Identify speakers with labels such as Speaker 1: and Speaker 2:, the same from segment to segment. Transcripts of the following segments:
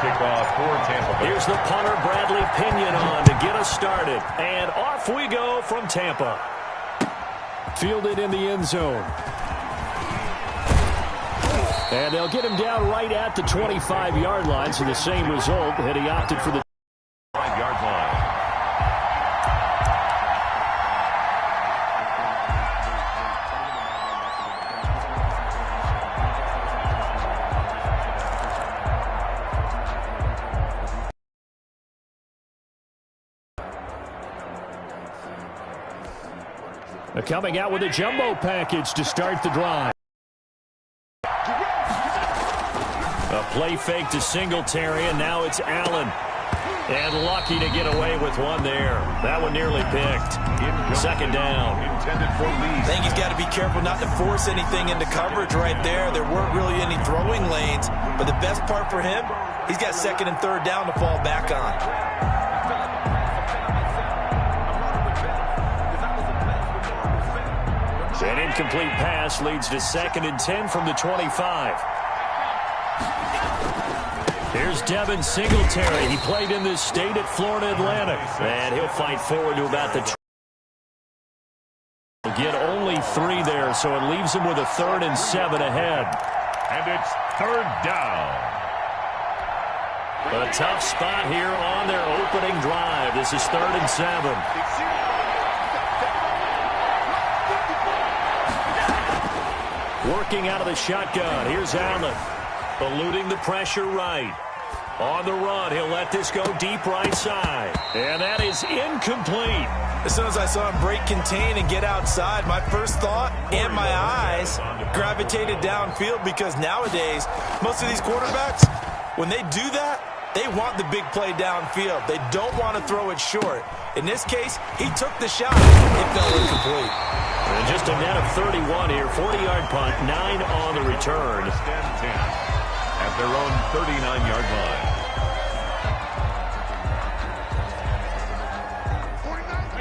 Speaker 1: kickoff for Tampa Bay.
Speaker 2: Here's the punter, Bradley Pinion, on to get us started. And off we go from Tampa. Fielded in the end zone. And they'll get him down right at the 25-yard line, so the same result had he opted for the
Speaker 1: 5-yard line.
Speaker 2: Coming out with a jumbo package to start the drive. A play fake to Singletary, and now it's Allen. And lucky to get away with one there. That one nearly picked. Second down.
Speaker 3: I think he's got to be careful not to force anything into coverage right there. There weren't really any throwing lanes. But the best part for him, he's got second and third down to fall back on.
Speaker 2: An incomplete pass leads to 2nd and 10 from the 25. Here's Devin Singletary. He played in this state at Florida Atlantic. And he'll fight forward to about the get only 3 there, so it leaves him with a 3rd and 7 ahead.
Speaker 1: And it's 3rd down.
Speaker 2: A tough spot here on their opening drive. This is 3rd and 7. Working out of the shotgun. Here's Allen. Eluding the pressure right. On the run, he'll let this go deep right side. And that is incomplete.
Speaker 3: As soon as I saw him break contain and get outside, my first thought and my eyes gravitated downfield, because nowadays, most of these quarterbacks, when they do that, they want the big play downfield. They don't want to throw it short. In this case, he took the shot. It fell incomplete.
Speaker 2: And just a net of 31 here. 40-yard punt, 9 on the return.
Speaker 1: At their own 39-yard line.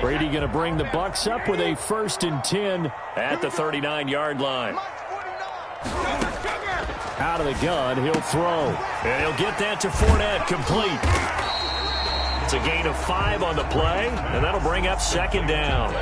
Speaker 2: Brady going to bring the Bucs up with a 1st and 10 at the 39-yard line. Out of the gun, he'll throw. And he'll get that to Fournette, complete. It's a gain of 5 on the play, and that'll bring up 2nd down.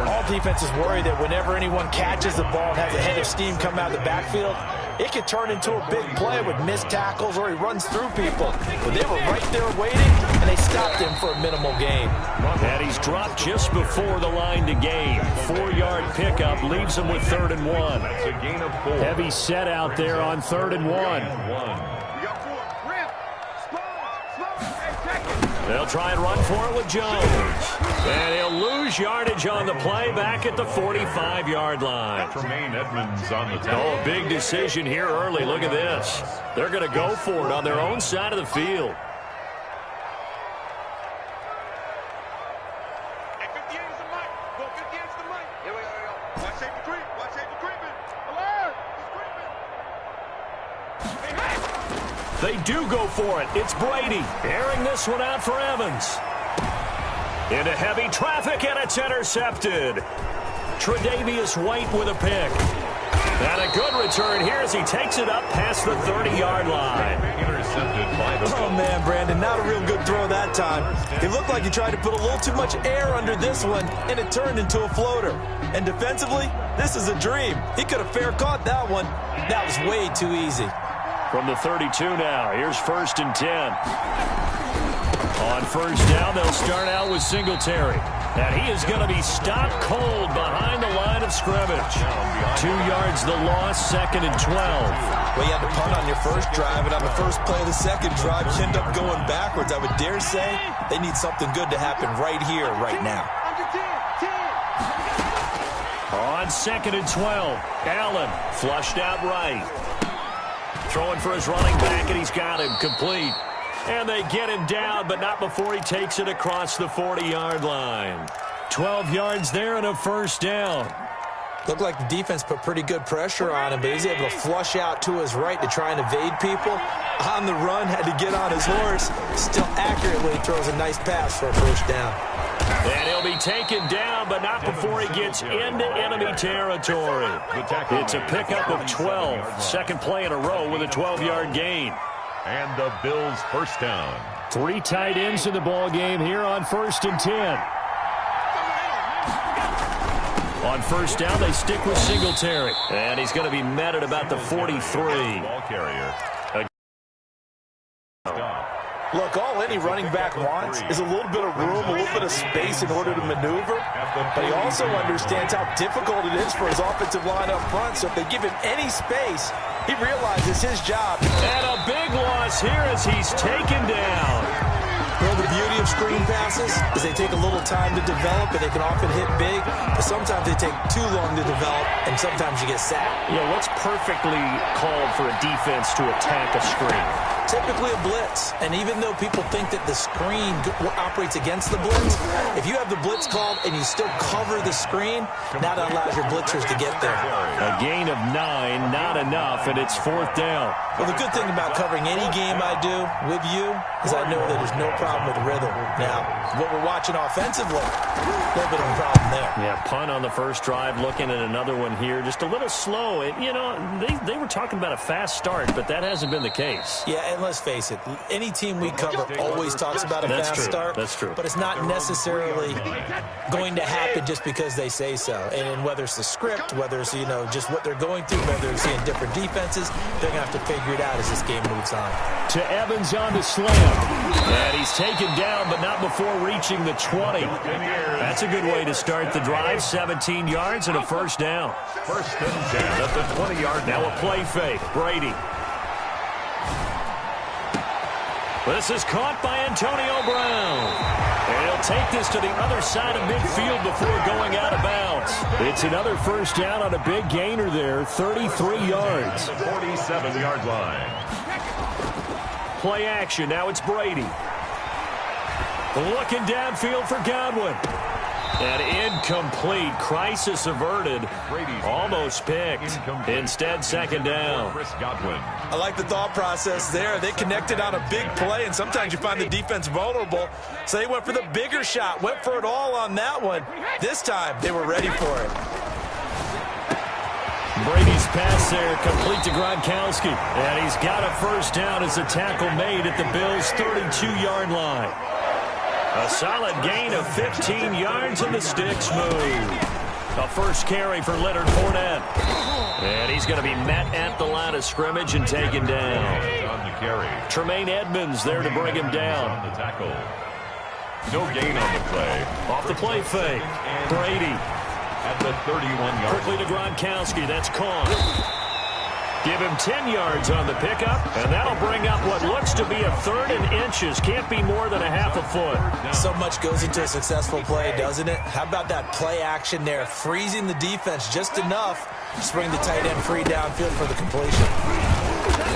Speaker 3: All defenses worry that whenever anyone catches the ball and has a head of steam come out of the backfield, it could turn into a big play with missed tackles or he runs through people. But they were right there waiting, and they stopped him for a minimal gain.
Speaker 2: And he's dropped just before the line to gain. 4-yard pickup leaves him with 3rd and 1.
Speaker 1: That's a gain of 4.
Speaker 2: Heavy set out there on 3rd and 1. They'll try and run for it with Jones. And he'll lose yardage on the play back at the 45-yard line.
Speaker 1: Tremaine Edmonds on the tackle.
Speaker 2: Oh, a big decision here early. Look at this. They're going to go for it on their own side of the field. They do go for it. It's Brady airing this one out for Evans. Into heavy traffic, and it's intercepted. Tre'Davious White with a pick. And a good return here as he takes it up past the 30-yard line.
Speaker 1: Intercepted by the...
Speaker 3: Oh, man, Brandon, not a real good throw that time. It looked like he tried to put a little too much air under this one, and it turned into a floater. And defensively, this is a dream. He could have fair caught that one. That was way too easy.
Speaker 2: From the 32 now, here's 1st and 10. On 1st down, they'll start out with Singletary. And he is going to be stopped cold behind the line of scrimmage. 2 yards the loss, 2nd and 12.
Speaker 3: Well, you had to punt on your first drive, and on the first play of the second drive, you end up going backwards. I would dare say they need something good to happen right here, right now.
Speaker 2: On 2nd and 12, Allen flushed out right. Throwing for his running back, and he's got him complete. And they get him down, but not before he takes it across the 40-yard line. 12 yards there and a 1st down.
Speaker 3: Looked like the defense put pretty good pressure on him, but he's able to flush out to his right to try and evade people. On the run, had to get on his horse. Still accurately throws a nice pass for a 1st down.
Speaker 2: And he'll be taken down, but not before he gets into enemy territory. It's a pickup of 12. 2nd play in a row with a 12-yard gain.
Speaker 1: And the Bills' first down.
Speaker 2: 3 tight ends in the ball game here on 1st and 10. On first down, they stick with Singletary. And he's going to be met at about the 43.
Speaker 1: Ball carrier.
Speaker 3: Look, all any running back wants is a little bit of room, a little bit of space in order to maneuver. But he also understands how difficult it is for his offensive line up front. So if they give him any space, he realizes his job.
Speaker 2: And a big loss here as he's taken down.
Speaker 3: Well, the beauty of screen passes is they take a little time to develop, and they can often hit big, but sometimes they take too long to develop, and sometimes you get sacked.
Speaker 2: Yeah, what's perfectly called for a defense to attack a screen?
Speaker 3: Typically a blitz, and even though people think that the screen operates against the blitz, if you have the blitz called and you still cover the screen, now that allows your blitzers to get there.
Speaker 2: A gain of 9, not enough, and it's 4th down.
Speaker 3: Well, the good thing about covering any game I do with you is I know that there's no problem with rhythm. Now, what we're watching offensively, a little bit of a problem there.
Speaker 2: Yeah, punt on the first drive, looking at another one here, just a little slow. You know, they were talking about a fast start, but that hasn't been the case.
Speaker 3: Yeah, and let's face it, any team we cover always talks about a fast start.
Speaker 2: That's true.
Speaker 3: But it's not necessarily going to happen just because they say so. And whether it's the script, whether it's, you know, just what they're going through, whether they're seeing different defenses, they're going to have to figure it out as this game moves on.
Speaker 2: To Evans on the slam. And he's taken down, but not before reaching the 20. That's a good way to start the drive. 17 yards and a first down.
Speaker 1: 1st and 10 at the 20-yard line.
Speaker 2: Now a play fake. Brady. This is caught by Antonio Brown. And he'll take this to the other side of midfield before going out of bounds. It's another first down on a big gainer there, 33 yards.
Speaker 1: The 47-yard line.
Speaker 2: Play action. Now it's Brady. Looking downfield for Godwin. And incomplete. Crisis averted. Almost picked. Instead, 2nd down.
Speaker 1: Chris Godwin.
Speaker 3: I like the thought process there. They connected on a big play, and sometimes you find the defense vulnerable. So they went for the bigger shot, went for it all on that one. This time, they were ready for it.
Speaker 2: Brady's pass there, complete to Gronkowski. And he's got a first down as a tackle made at the Bills' 32-yard line. A solid gain of 15 yards, and the sticks move. A first carry for Leonard Fournette. And he's going to be met at the line of scrimmage and taken down.
Speaker 1: On the carry.
Speaker 2: Tremaine Edmonds there to bring him down.
Speaker 1: On the tackle. No gain on the play.
Speaker 2: Off the play fake. Brady.
Speaker 1: At the 31-yard line.
Speaker 2: Quickly to Gronkowski. That's Kahn. Give him 10 yards on the pickup, and that'll bring up what looks to be a 3rd and inches. Can't be more than a half a foot.
Speaker 3: So much goes into a successful play, doesn't it? How about that play action there, freezing the defense just enough to bring the tight end free downfield for the completion.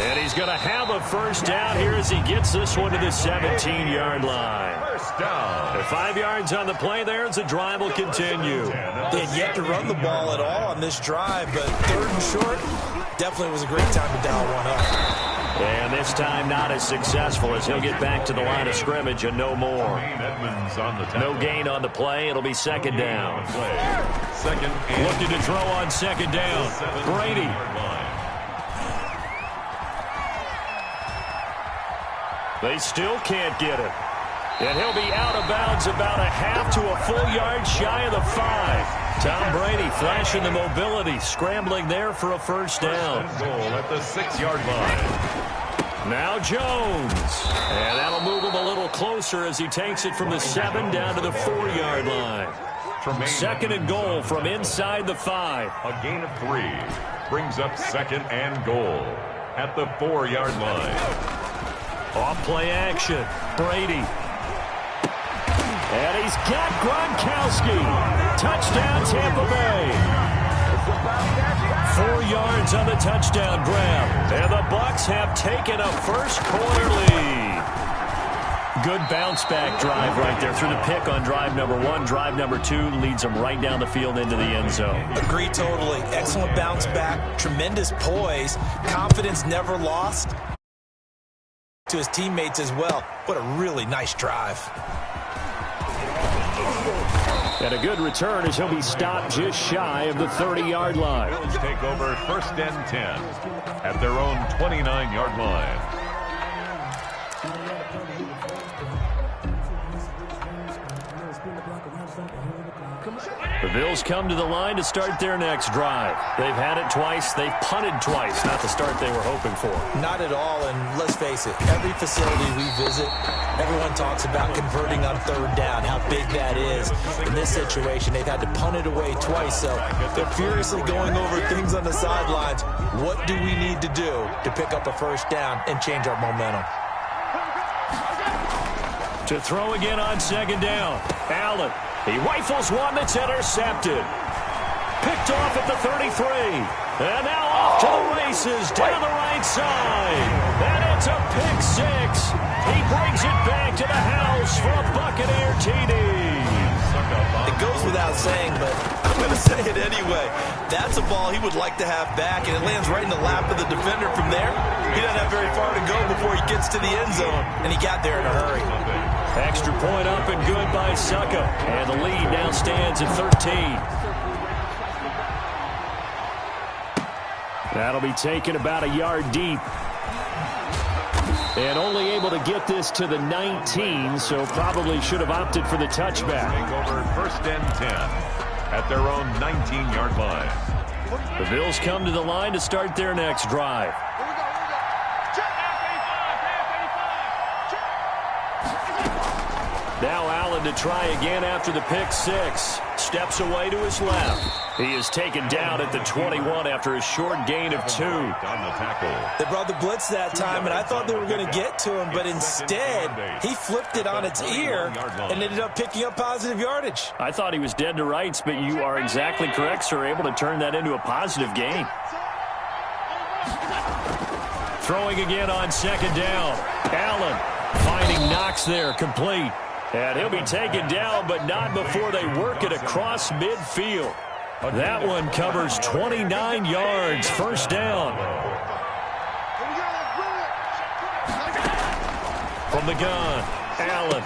Speaker 2: And he's going to have a first down here as he gets this one to the 17-yard line.
Speaker 1: First down.
Speaker 2: 5 yards on the play there as the drive will continue.
Speaker 3: They had yet to run the ball at all on this drive, but 3rd and short definitely was a great time to dial one up.
Speaker 2: And this time not as successful as he'll get back to the line of scrimmage and no more.
Speaker 1: Edmonds on the tackle.
Speaker 2: No gain on the play. It'll be 2nd down.
Speaker 1: 2nd and
Speaker 2: Looking to throw on 2nd down. Brady. They still can't get it. And he'll be out of bounds about a half to a full yard shy of the 5. Tom Brady flashing the mobility, scrambling there for a first down.
Speaker 1: Goal at the 6-yard line.
Speaker 2: Now Jones. And that'll move him a little closer as he takes it from the 7 down to the 4-yard line. 2nd and goal from inside the 5.
Speaker 1: A gain of 3. Brings up 2nd and goal at the 4-yard line.
Speaker 2: Off play action. Brady. And he's got Gronkowski. Touchdown, Tampa Bay. 4 yards on the touchdown grab. And the Bucs have taken a first-quarter lead. Good bounce-back drive right there through the pick on drive number 1. Drive number 2 leads them right down the field into the end zone.
Speaker 3: Agree totally. Excellent bounce back. Tremendous poise. Confidence never lost. To his teammates as well. What a really nice drive.
Speaker 2: And a good return as he'll be stopped just shy of the 30-yard line.
Speaker 1: Bills take over 1st and 10 at their own 29-yard line.
Speaker 2: The Bills come to the line to start their next drive. They've had it twice. They've punted twice. Not the start they were hoping for.
Speaker 3: Not at all, and let's face it, every facility we visit, everyone talks about converting on third down, how big that is. In this situation, they've had to punt it away twice, so they're furiously going over things on the sidelines. What do we need to do to pick up a first down and change our momentum?
Speaker 2: To throw again on second down. Allen. He rifles one that's intercepted. Picked off at the 33. And now off to the races down the right side. And it's a pick six. He brings it back to the house for a Buccaneer TD.
Speaker 3: It goes without saying, but I'm going to say it anyway. That's a ball he would like to have back, and it lands right in the lap of the defender from there. He doesn't have very far to go before he gets to the end zone, and he got there in a hurry.
Speaker 2: Extra point up and good by Succa. And the lead now stands at 13. That'll be taken about a yard deep. And only able to get this to the 19, so probably should have opted for the touchback.
Speaker 1: Over first and 10 at their own 19-yard line.
Speaker 2: The Bills come to the line to start their next drive. Now Allen to try again after the pick six. Steps away to his left. He is taken down at the 21 after a short gain of 2.
Speaker 1: On the tackle.
Speaker 3: They brought the blitz that time, and I thought they were going to get to him, but instead he flipped it on its ear and ended up picking up positive yardage.
Speaker 2: I thought he was dead to rights, but you are exactly correct, sir. Able to turn that into a positive gain. Throwing again on second down. Allen finding Knox there, complete. And he'll be taken down, but not before they work it across midfield. That one covers 29 yards, first down. From the gun, Allen.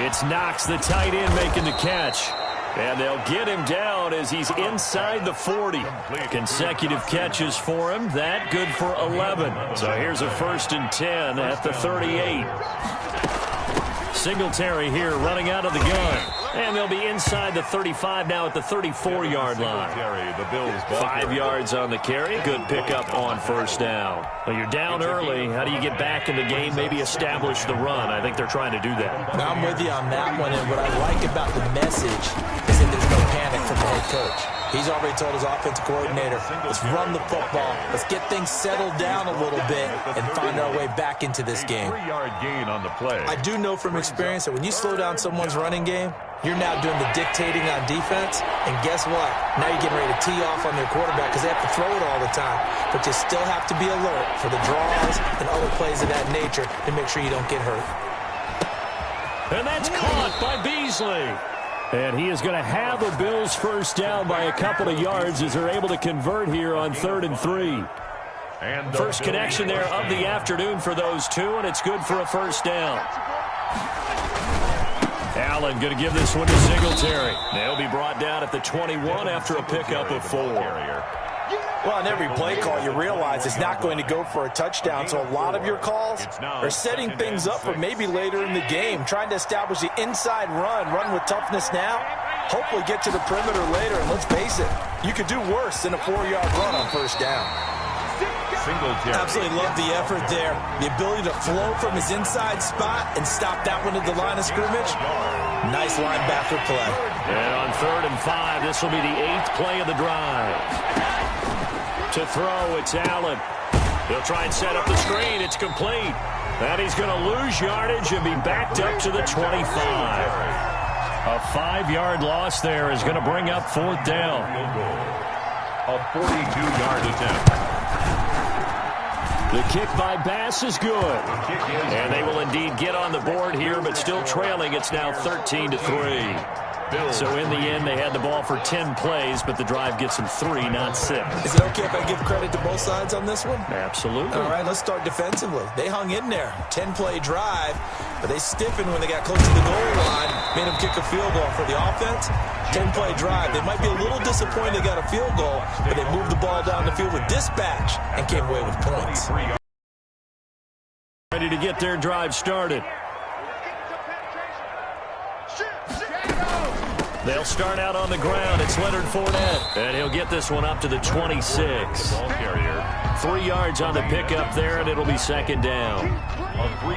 Speaker 2: It's Knox, the tight end, making the catch. And they'll get him down as he's inside the 40. Consecutive catches for him. That good for 11. So here's a first and 10 at the 38. Singletary here running out of the gun. And they'll be inside the 35 now at the 34-yard line. 5 yards on the carry. Good pickup on first down. Well, you're down early. How do you get back in the game? Maybe establish the run. I think they're trying to do that.
Speaker 3: Now I'm with you on that one, and what I like about the message is that there's no panic from the head coach. He's already told his offensive coordinator, let's run the football, let's get things settled down a little bit, and find our way back into this game.
Speaker 1: 3-yard gain on the play.
Speaker 3: I do know from experience that when you slow down someone's running game, you're now doing the dictating on defense, and guess what? Now you're getting ready to tee off on their quarterback because they have to throw it all the time. But you still have to be alert for the draws and other plays of that nature to make sure you don't get hurt.
Speaker 2: And that's caught by Beasley. And he is going to have the Bills first down by a couple of yards as they're able to convert here on 3rd and 3. And first connection there of the afternoon for those two, and it's good for a first down. Allen going to give this one to Singletary. They'll be brought down at the 21 after a pickup of 4.
Speaker 3: Well, on every play call, you realize it's not going to go for a touchdown, so a lot of your calls are setting things up for maybe later in the game, trying to establish the inside run with toughness now, hopefully get to the perimeter later, and let's face it, you could do worse than a 4-yard run on first down. Absolutely love the effort there. The ability to flow from his inside spot and stop that one at the line of scrimmage. Nice linebacker play.
Speaker 2: And on 3rd and 5, this will be the 8th play of the drive. To throw, it's Allen. He'll try and set up the screen. It's complete. And he's going to lose yardage and be backed up to the 25. A 5-yard loss there is going to bring up 4th down.
Speaker 1: A 42-yard attempt.
Speaker 2: The kick by Bass is good. And they will indeed get on the board here, but still trailing. It's now 13-3. So in the end, they had the ball for 10 plays, but the drive gets them 3, not 6.
Speaker 3: Is it okay if I give credit to both sides on this one?
Speaker 2: Absolutely.
Speaker 3: All right, let's start defensively. They hung in there. 10-play drive, but they stiffened when they got close to the goal line, made them kick a field goal for the offense. 10-play drive. They might be a little disappointed they got a field goal, but they moved the ball down the field with dispatch and came away with points.
Speaker 2: Ready ready to get their drive started. They'll start out on the ground. It's Leonard Fournette, and he'll get this one up to the 26.
Speaker 1: Ball carrier.
Speaker 2: 3 yards on the pickup there, and it'll be second down.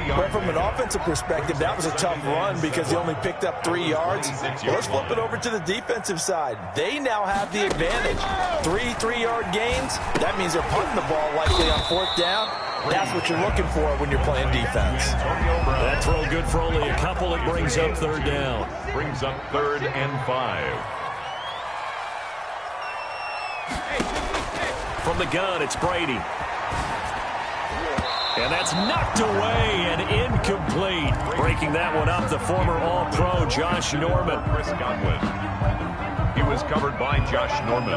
Speaker 3: But from an offensive perspective, that was a tough run because he only picked up 3 yards. Well, let's flip it over to the defensive side. They now have the advantage. 3 3-yard gains. That means they're punting the ball likely on 4th down. That's what you're looking for when you're playing defense.
Speaker 2: That throw good for only a couple. It brings up 3rd down.
Speaker 1: Brings up 3rd and 5.
Speaker 2: From the gun, it's Brady. And that's knocked away and incomplete. Breaking that one up, the former All-Pro Josh Norman.
Speaker 1: Chris Godwin. He was covered by Josh Norman.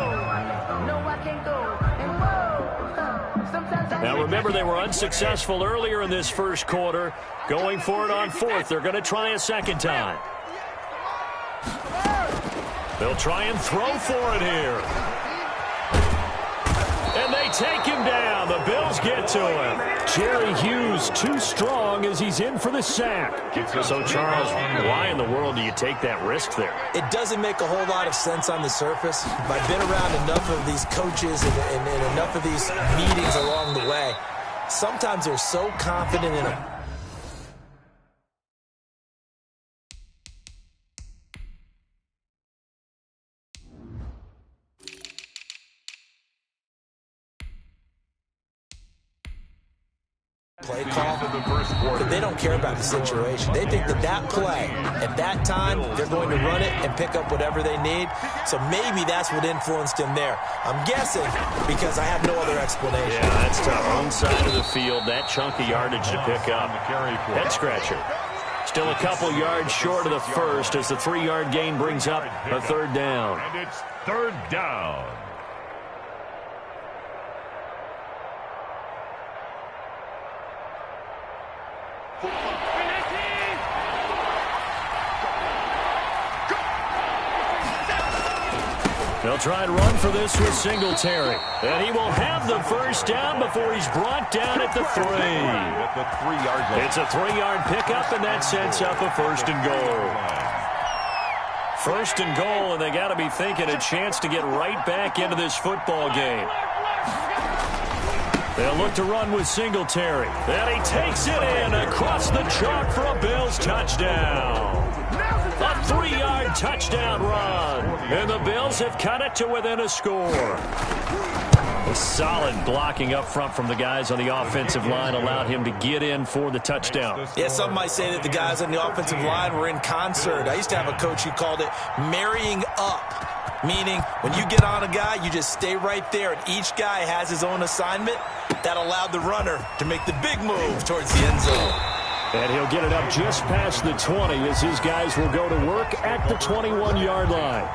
Speaker 2: Now remember, they were unsuccessful earlier in this first quarter. Going for it on 4th. They're going to try a second time. They'll try and throw for it here. And they take him down. The Bills get to him. Jerry Hughes too strong as he's in for the sack. So, Charles, why in the world do you take that risk there?
Speaker 3: It doesn't make a whole lot of sense on the surface. I've been around enough of these coaches and enough of these meetings along the way. Sometimes they're so confident in them. Play call, but they don't care about the situation. They think that that play, at that time, they're going to run it and pick up whatever they need. So maybe that's what influenced him there. I'm guessing because I have no other explanation.
Speaker 2: Yeah, that's tough. Own side of the field, that chunk of yardage to pick up. Head scratcher. Still a couple yards short of the first as the 3-yard gain brings up a 3rd down.
Speaker 1: And it's 3rd down.
Speaker 2: They'll try and run for this with Singletary. And he will have the first down before he's brought down at the 3.
Speaker 1: At the 3-yard line.
Speaker 2: It's a 3-yard pickup, and that sets up a 1st and goal. 1st and goal, and they got to be thinking a chance to get right back into this football game. They'll look to run with Singletary. And he takes it in across the chalk for a Bills touchdown. A 3-yard touchdown run. And the Bills have cut it to within a score. A solid blocking up front from the guys on the offensive line allowed him to get in for the touchdown.
Speaker 3: Yeah, some might say that the guys on the offensive line were in concert. I used to have a coach who called it marrying up, meaning when you get on a guy, you just stay right there, and each guy has his own assignment. That allowed the runner to make the big move towards the end zone.
Speaker 2: And he'll get it up just past the 20 as his guys will go to work at the 21-yard line.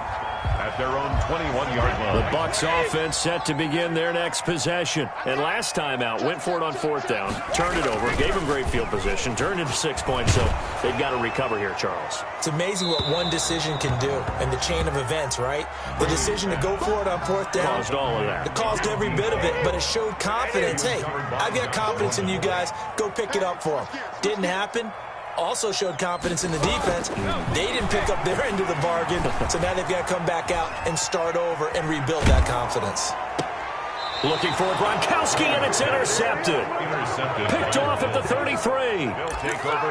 Speaker 1: At their own 21-yard line.
Speaker 2: The Bucs offense set to begin their next possession. And last time out, went for it on 4th down, turned it over, gave them great field position, turned into 6 points, so they've got to recover here, Charles.
Speaker 3: It's amazing what one decision can do in the chain of events, right? The decision to go for it on 4th down.
Speaker 2: Caused all of that.
Speaker 3: It caused every bit of it, but it showed confidence. Hey, I've got confidence in you guys. Go pick it up for them. Didn't happen. Also showed confidence in the defense. They didn't pick up their end of the bargain, so now they've got to come back out and start over and rebuild that confidence.
Speaker 2: Looking for Gronkowski, and it's intercepted. Picked off at the 33.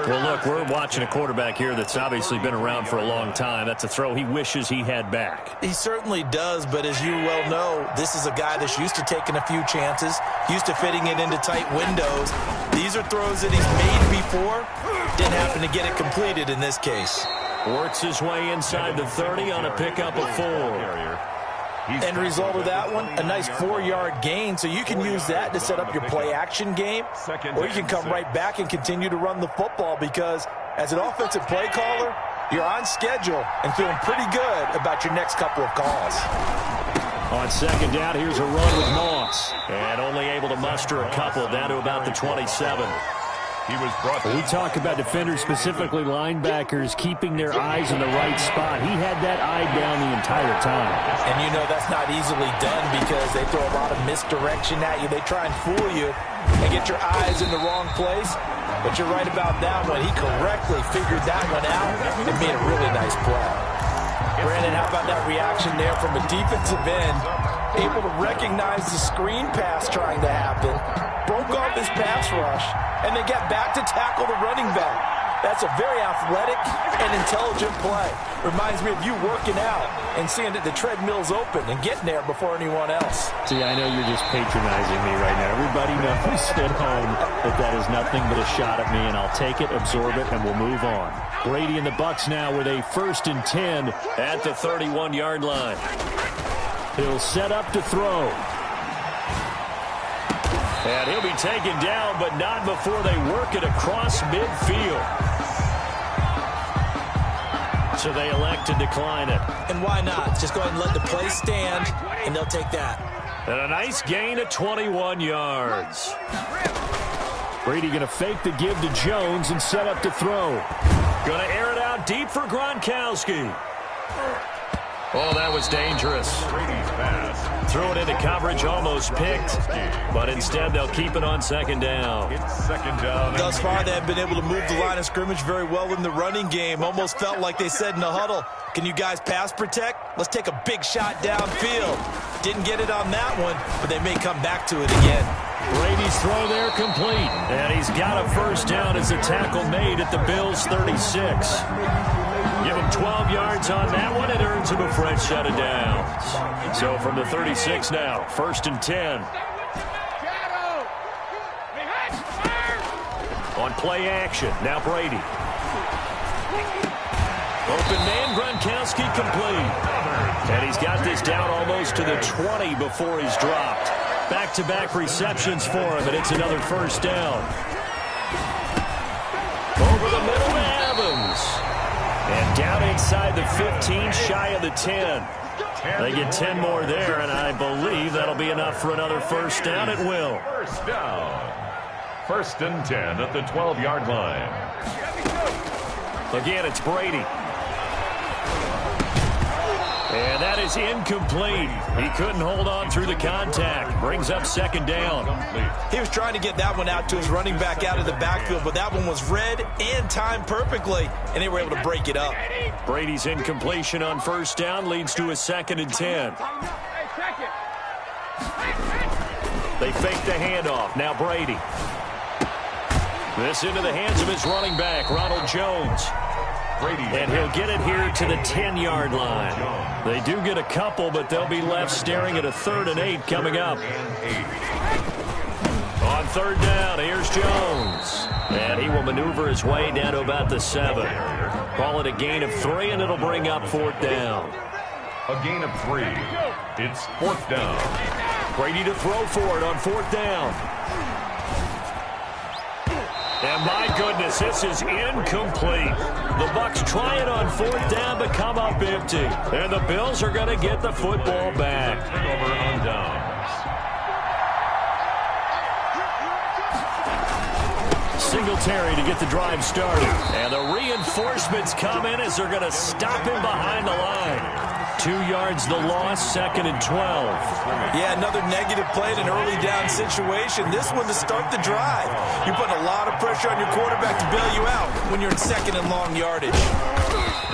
Speaker 2: Well, look, we're watching a quarterback here that's obviously been around for a long time. That's a throw he wishes he had back.
Speaker 3: He certainly does, but as you well know, this is a guy that's used to taking a few chances, used to fitting it into tight windows. These are throws that he's made before. Didn't happen to get it completed in this case.
Speaker 2: Works his way inside the 30 on a pickup of 4.
Speaker 3: End result of that one, a nice 4-yard gain, so you can use that to set up your play-action game, or you can come right back and continue to run the football because as an offensive play caller, you're on schedule and feeling pretty good about your next couple of calls.
Speaker 2: On 2nd down, here's a run with Moss, and only able to muster a couple down to about the 27.
Speaker 1: He was brought.
Speaker 2: We talk about defenders, specifically linebackers, keeping their eyes in the right spot. He had that eye down the entire time.
Speaker 3: And you know that's not easily done because they throw a lot of misdirection at you. They try and fool you and get your eyes in the wrong place. But you're right about that one. He correctly figured that one out and made a really nice play. Brandon, how about that reaction there from a defensive end? Able to recognize the screen pass trying to happen, broke off his pass rush, and then got back to tackle the running back. That's a very athletic and intelligent play. Reminds me of you working out and seeing that the treadmill's open and getting there before anyone else.
Speaker 2: See, I know you're just patronizing me right now. Everybody knows at home that is nothing but a shot at me, and I'll take it, absorb it, and we'll move on. Brady and the Bucs now with a 1st and 10 at the 31-yard line. He'll set up to throw. And he'll be taken down, but not before they work it across midfield. So they elect to decline it.
Speaker 3: And why not? Just go ahead and let the play stand, and they'll take that.
Speaker 2: And a nice gain of 21 yards. Brady going to fake the give to Jones and set up to throw. Going to air it out deep for Gronkowski. Oh, that was dangerous. Threw it into coverage, almost picked, but instead they'll keep it on 2nd down.
Speaker 3: Thus far, they have been able to move the line of scrimmage very well in the running game. Almost felt like they said in the huddle, can you guys pass protect? Let's take a big shot downfield. Didn't get it on that one, but they may come back to it again.
Speaker 2: Brady's throw there complete, and he's got a 1st down as the tackle made at the Bills' 36. Give him 12 yards on that one. It earns him a fresh set of downs. So from the 36 now, 1st and 10. On play action, now Brady. Open man, Gronkowski complete. And he's got this down almost to the 20 before he's dropped. Back-to-back receptions for him, and it's another 1st down. Over the middle to Evans. And down inside the 15, shy of the 10. They get 10 more there, and I believe that'll be enough for another 1st down. It will.
Speaker 1: 1st down. 1st and 10 at the 12-yard line.
Speaker 2: Again, it's Brady. And that is incomplete. He couldn't hold on through the contact. Brings up 2nd down.
Speaker 3: He was trying to get that one out to his running back out of the backfield, but that one was read and timed perfectly, and they were able to break it up.
Speaker 2: Brady's incompletion on 1st down leads to a 2nd and 10. They fake the handoff. Now Brady. This into the hands of his running back, Ronald Jones. And he'll get it here to the 10-yard line. They do get a couple, but they'll be left staring at a 3rd and 8 coming up. On 3rd down, here's Jones. And he will maneuver his way down to about the 7. Call it a gain of 3, and it'll bring up 4th down.
Speaker 1: A gain of 3. It's 4th down.
Speaker 2: Brady to throw for it on 4th down. And my goodness, this is incomplete. The Bucs try it on 4th down, but come up empty. And the Bills are going to get the football back.
Speaker 1: Turnover on downs.
Speaker 2: Singletary to get the drive started. And the reinforcements come in as they're going to stop him behind the line. 2 yards the loss, 2nd and 12.
Speaker 3: Yeah, another negative play in an early down situation. This one to start the drive. You're putting a lot of pressure on your quarterback to bail you out when you're in 2nd and long yardage.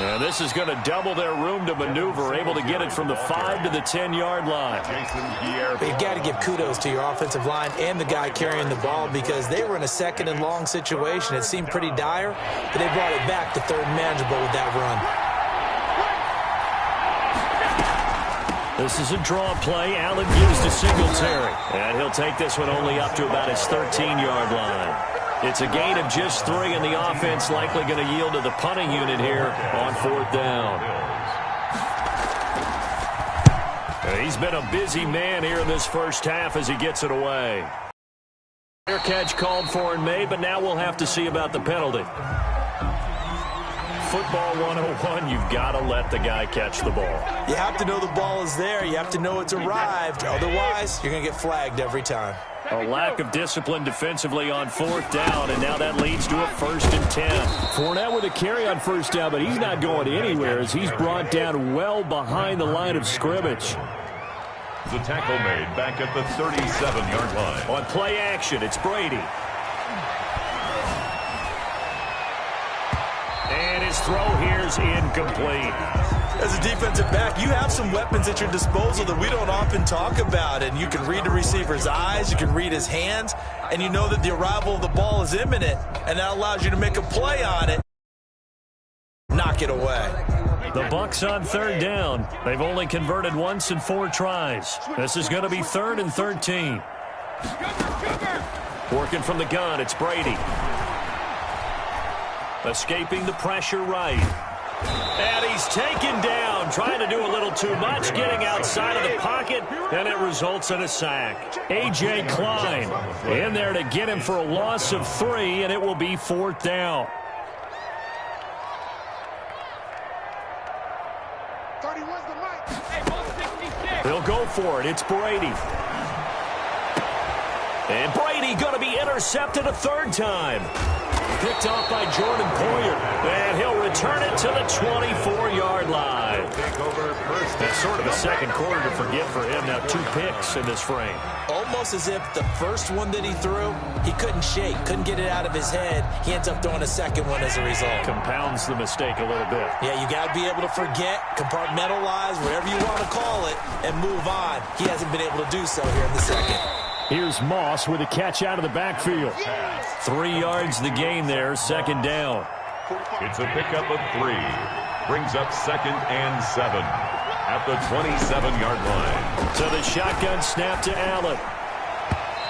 Speaker 2: And this is going to double their room to maneuver, able to get it from the 5 to the 10-yard line.
Speaker 3: You've got to give kudos to your offensive line and the guy carrying the ball because they were in a 2nd and long situation. It seemed pretty dire, but they brought it back to 3rd and manageable with that run.
Speaker 2: This is a draw play. Allen gives to Singletary. And he'll take this one only up to about his 13-yard line. It's a gain of just 3, and the offense likely going to yield to the punting unit here on 4th down. He's been a busy man here in this first half as he gets it away. Fair catch called for and made, but now we'll have to see about the penalty. Football 101, you've got to let the guy catch the ball.
Speaker 3: You have to know the ball is there. You have to know it's arrived. Otherwise, you're going to get flagged every time.
Speaker 2: A lack of discipline defensively on 4th down, and now that leads to a 1st and 10. Fournette with a carry on 1st down, but he's not going anywhere as he's brought down well behind the line of scrimmage.
Speaker 1: The tackle made back at the 37-yard line.
Speaker 2: On play action, it's Brady. his throw here's incomplete.
Speaker 3: As a defensive back, you have some weapons at your disposal that we don't often talk about, and you can read the receiver's eyes, you can read his hands, and you know that the arrival of the ball is imminent, and that allows you to make a play on it. Knock it away.
Speaker 2: The Bucks on third down. They've only converted once in 4 tries. This is going to be 3rd and 13. Working from the gun, it's Brady. Escaping the pressure right. And he's taken down, trying to do a little too much, getting outside of the pocket, and it results in a sack. A.J. Klein in there to get him for a loss of 3, and it will be 4th down. They'll go for it. It's Brady. And Brady going to be intercepted a 3rd time. Picked off by Jordan Poyer. And he'll return it to the 24-yard line. That's sort of a second quarter to forget for him. Now 2 picks in this frame.
Speaker 3: Almost as if the first one that he threw, he couldn't shake, couldn't get it out of his head. He ends up throwing a second one as a result.
Speaker 2: Compounds the mistake a little bit.
Speaker 3: Yeah, you got to be able to forget, compartmentalize, whatever you want to call it, and move on. He hasn't been able to do so here in the second.
Speaker 2: Here's Moss with a catch out of the backfield. 3 yards the gain there, 2nd down.
Speaker 1: It's a pickup of 3. Brings up 2nd and 7 at the 27-yard line.
Speaker 2: So the shotgun snap to Allen.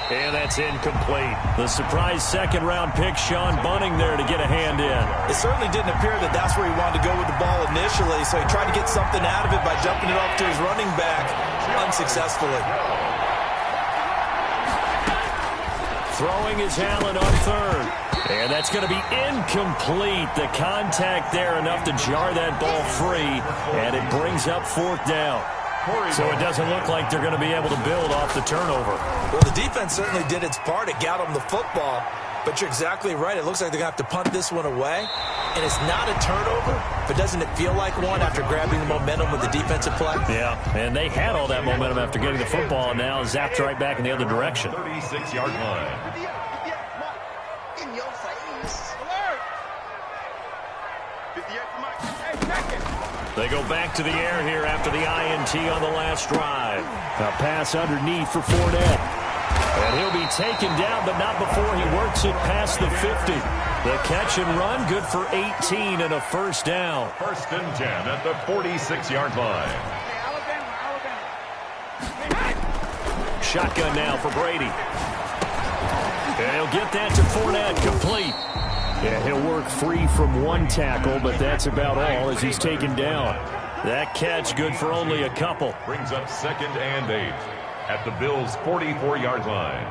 Speaker 2: And that's incomplete. The surprise 2nd-round pick, Sean Bunting there to get a hand in.
Speaker 3: It certainly didn't appear that that's where he wanted to go with the ball initially, so he tried to get something out of it by jumping it off to his running back unsuccessfully.
Speaker 2: Throwing is Allen on 3rd. And that's going to be incomplete. The contact there enough to jar that ball free. And it brings up 4th down. So it doesn't look like they're going to be able to build off the turnover.
Speaker 3: Well, the defense certainly did its part. It got them the football. But you're exactly right. It looks like they're going to have to punt this one away. And it's not a turnover, but doesn't it feel like one after grabbing the momentum with the defensive play?
Speaker 2: Yeah, and they had all that momentum after getting the football, and now zapped right back in the other direction.
Speaker 1: 36-yard line.
Speaker 2: They go back to the air here after the INT on the last drive. A pass underneath for Fournette. And he'll be taken down, but not before he works it past the 50. The catch and run, good for 18 and a 1st down.
Speaker 1: 1st and 10 at the 46-yard line.
Speaker 2: Shotgun now for Brady. And he'll get that to Fournette, complete. Yeah, he'll work free from 1 tackle, but that's about all as he's taken down. That catch good for only a couple.
Speaker 1: Brings up 2nd and 8 at the Bills' 44-yard line.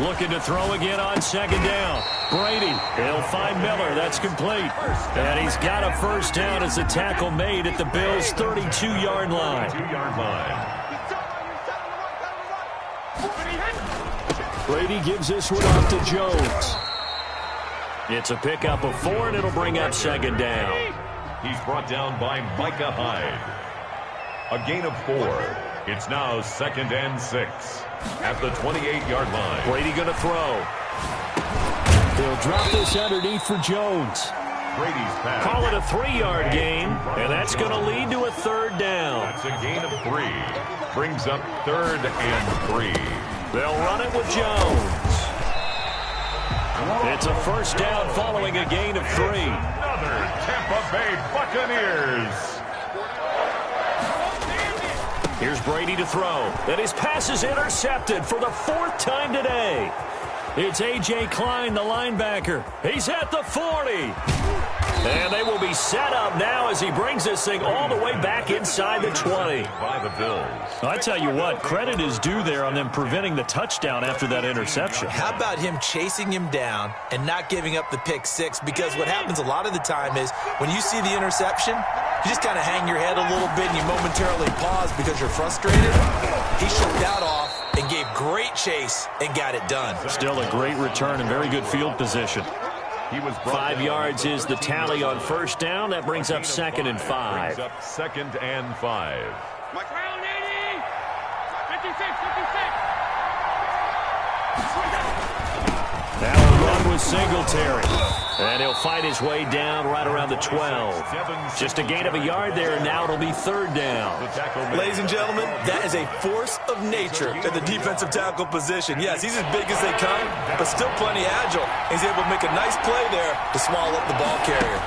Speaker 2: Looking to throw again on 2nd down. Brady, he'll find Miller. That's complete. And he's got a 1st down as a tackle made at the Bills' 32-yard line.
Speaker 1: 32-yard line.
Speaker 2: Brady gives this one off to Jones. It's a pickup of 4, and it'll bring up 2nd down.
Speaker 1: He's brought down by Micah Hyde. A gain of 4. It's now 2nd and 6 at the 28-yard line.
Speaker 2: Brady going to throw. He'll drop this underneath for Jones.
Speaker 1: Brady's pass.
Speaker 2: Call it a 3-yard gain, and that's going to lead to a 3rd down.
Speaker 1: That's a gain of 3. Brings up 3rd and 3.
Speaker 2: They'll run it with Jones. It's a 1st down following a gain of 3.
Speaker 1: Another Tampa Bay Buccaneers.
Speaker 2: Here's Brady to throw. And his pass is intercepted for the 4th time today. It's A.J. Klein, the linebacker. He's at the 40. And they will be set up now as he brings this thing all the way back inside the 20.
Speaker 1: By the Bills.
Speaker 2: I tell you what, credit is due there on them preventing the touchdown after that interception.
Speaker 3: How about him chasing him down and not giving up the pick 6? Because what happens a lot of the time is when you see the interception, you just kind of hang your head a little bit and you momentarily pause because you're frustrated. He shook that off and gave great chase and got it done.
Speaker 2: Still a great return and very good field position.
Speaker 1: He was
Speaker 2: 5 yards is the tally on 1st down. That brings up 2nd and 5.
Speaker 1: Brings up 2nd and 5.
Speaker 2: Now a run with Singletary. And he'll fight his way down right around the 12. Just a gain of a yard there, and now it'll be 3rd down.
Speaker 3: Ladies and gentlemen, that is a force of nature in the defensive tackle position. Yes, he's as big as they come, but still plenty agile. He's able to make a nice play there to swallow up the ball carrier.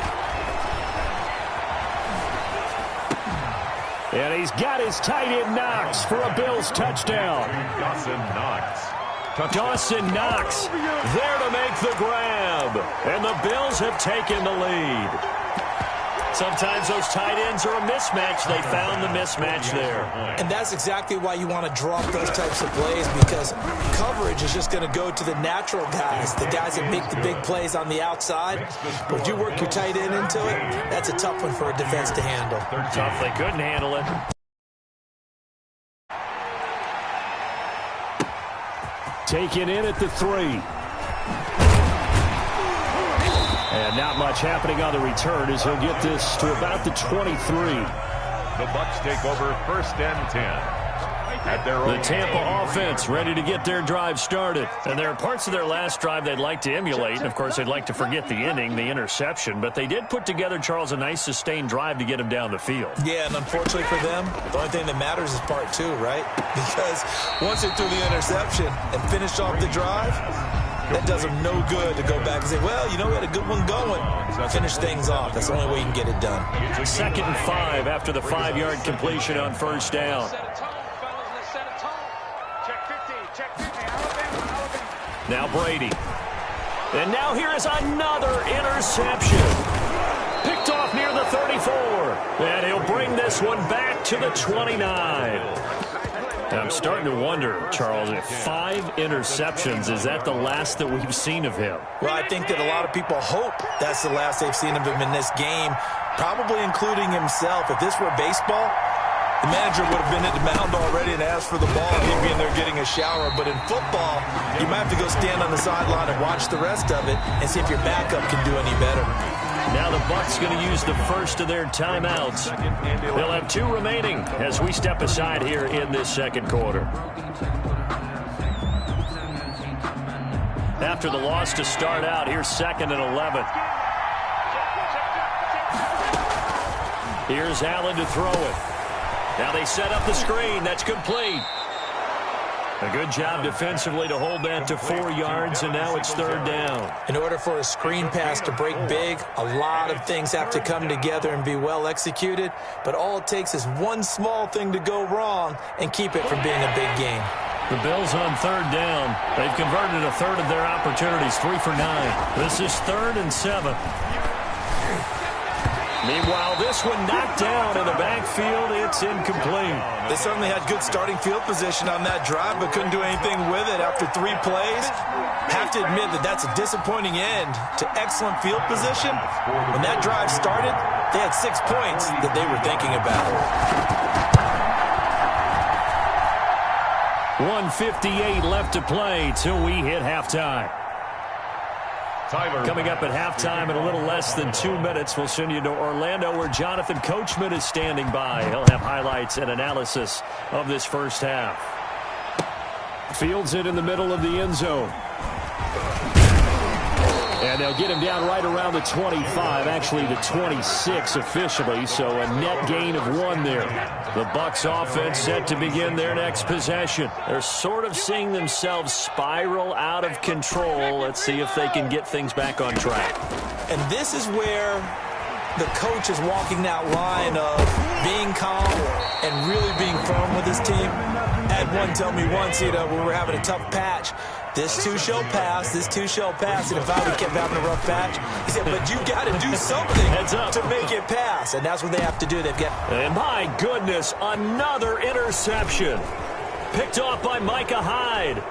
Speaker 2: And he's got his tight end Knox for a Bills touchdown. Dawson Knox there to make the grab. And the Bills have taken the lead. Sometimes those tight ends are a mismatch. They found the mismatch there.
Speaker 3: And that's exactly why you want to drop those types of plays, because coverage is just going to go to the natural guys, the guys that make the big plays on the outside. But if you work your tight end into it, that's a tough one for a defense to handle.
Speaker 2: Tough, they couldn't handle it. Taken in at the 3. And not much happening on the return as he'll get this to about the 23.
Speaker 1: The Bucs take over 1st and 10.
Speaker 2: The Tampa offense ready to get their drive started. And there are parts of their last drive they'd like to emulate. And, of course, they'd like to forget the inning, the interception. But they did put together, Charles, a nice sustained drive to get him down the field.
Speaker 3: Yeah, and unfortunately for them, the only thing that matters is part 2, right? Because once they threw the interception and finished off the drive, that does them no good to go back and say, well, you know, we had a good one going. Finish things off. That's the only way you can get it done.
Speaker 2: 2nd and 5 after the 5-yard completion on 1st down. Now Brady. And now here is another interception. Picked off near the 34. And he'll bring this one back to the 29. I'm starting to wonder, Charles, if 5 interceptions, is that the last that we've seen of him?
Speaker 3: Well, I think that a lot of people hope that's the last they've seen of him in this game, probably including himself. If this were baseball, the manager would have been at the mound already and asked for the ball, and he'd be in there getting a shower. But in football, you might have to go stand on the sideline and watch the rest of it and see if your backup can do any better.
Speaker 2: Now the Bucs going to use the first of their timeouts. They'll have 2 remaining as we step aside here in this 2nd quarter. After the loss to start out, here's 2nd and 11. Here's Allen to throw it. Now they set up the screen. That's complete. A good job defensively to hold that to 4 yards, and now it's 3rd down.
Speaker 3: In order for a screen pass to break big, a lot of things have to come together and be well executed, but all it takes is one small thing to go wrong and keep it from being a big game.
Speaker 2: The Bills on 3rd down. They've converted a third of their opportunities, 3 for 9. This is 3rd and 7. Meanwhile, this one knocked down in the backfield. It's incomplete.
Speaker 3: They certainly had good starting field position on that drive, but couldn't do anything with it after 3 plays. Have to admit that that's a disappointing end to excellent field position. When that drive started, they had 6 points that they were thinking about.
Speaker 2: 1:58 left to play till we hit halftime. Coming up at halftime in a little less than 2 minutes, we'll send you to Orlando where Jonathan Coachman is standing by. He'll have highlights and analysis of this first half. Fields it in the middle of the end zone. And they'll get him down right around the 25, actually the 26 officially, so a net gain of 1 there. The Bucs offense set to begin their next possession. They're sort of seeing themselves spiral out of control. Let's see if they can get things back on track.
Speaker 3: And this is where the coach is walking that line of being calm and really being firm with his team. I had one tell me once, we were having a tough patch. This too shall pass, this too shall pass. And if I would kept having a rough patch, he said, but you got to do something to make it pass. And that's what they have to do. They've got.
Speaker 2: And my goodness, another interception. Picked off by Micah Hyde.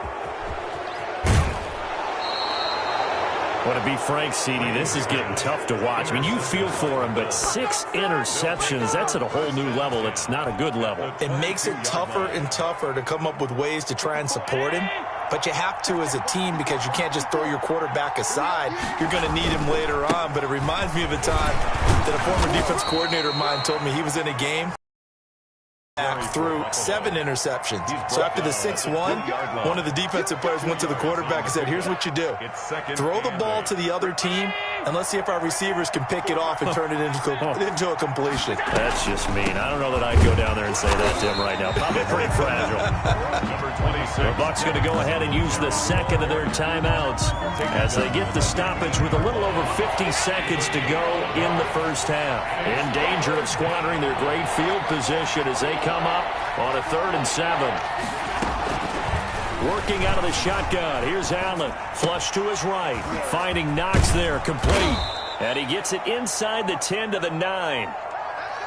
Speaker 2: Well, to be frank, CD, this is getting tough to watch. I mean, you feel for him, but 6 interceptions, that's at a whole new level. It's not a good level.
Speaker 3: It makes it tougher and tougher to come up with ways to try and support him. But you have to as a team because you can't just throw your quarterback aside. You're going to need him later on. But it reminds me of a time that a former defense coordinator of mine told me he was in a game through 7 interceptions. So after the 6-1, one of the defensive players went to the quarterback and said, here's what you do. Throw the ball to the other team And let's see if our receivers can pick it off and turn it into a completion.
Speaker 2: That's just mean. I don't know that I'd go down there and say that to him right now. Probably pretty fragile.
Speaker 1: Number 26.
Speaker 2: The Bucs going to go ahead and use the second of their timeouts as they get the stoppage with a little over 50 seconds to go in the first half. In danger of squandering their great field position as they come up on a 3rd and 7. Working out of the shotgun. Here's Allen. Flush to his right. Finding Knox there. Complete. And he gets it inside the 10 to the 9.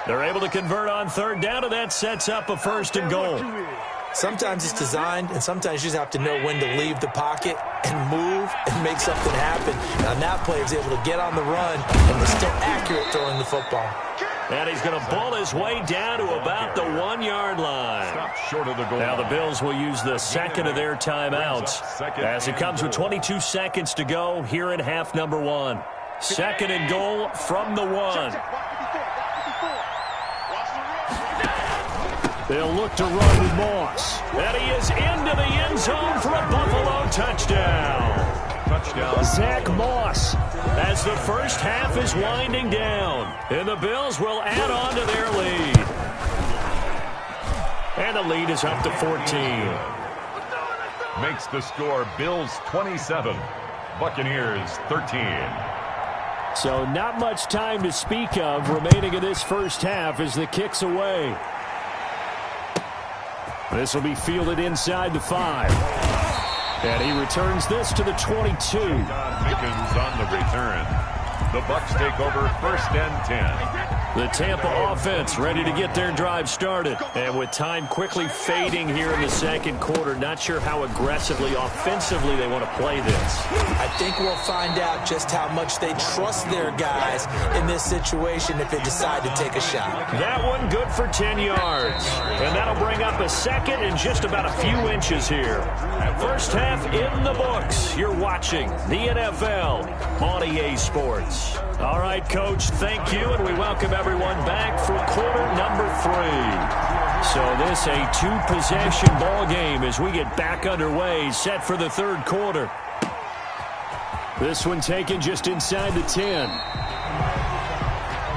Speaker 2: They're able to convert on 3rd down, and that sets up a 1st and goal.
Speaker 3: Sometimes it's designed, and sometimes you just have to know when to leave the pocket and move and make something happen. And on that play, he was able to get on the run and was still accurate throwing the football.
Speaker 2: And he's going to ball his way down to about the 1-yard line.
Speaker 1: Stop short of the goal.
Speaker 2: Now the Bills will use the second of their timeouts as it comes with 22 seconds to go here in half number 1. 2nd and goal from the 1. They'll look to run with Moss. And he is into the end zone for a Buffalo touchdown. Zach Moss as the first half is winding down. And the Bills will add on to their lead. And the lead is up to 14.
Speaker 1: Makes the score Bills 27, Buccaneers 13.
Speaker 2: So not much time to speak of remaining in this first half as the kick's away. This will be fielded inside the 5. And he returns this to the 22.
Speaker 1: Mickens on the return. The Bucs take over 1st and 10.
Speaker 2: The Tampa offense ready to get their drive started. And with time quickly fading here in the 2nd quarter, not sure how aggressively, offensively they want to play this.
Speaker 3: I think we'll find out just how much they trust their guys in this situation if they decide to take a shot.
Speaker 2: That one good for 10 yards. And that'll bring up a 2nd and just about a few inches here. First half in the books. You're watching the NFL on EA Sports. All right, Coach, thank you, and we welcome everyone back for quarter number 3. So this a 2-possession ball game as we get back underway, set for the 3rd quarter. This one taken just inside the 10.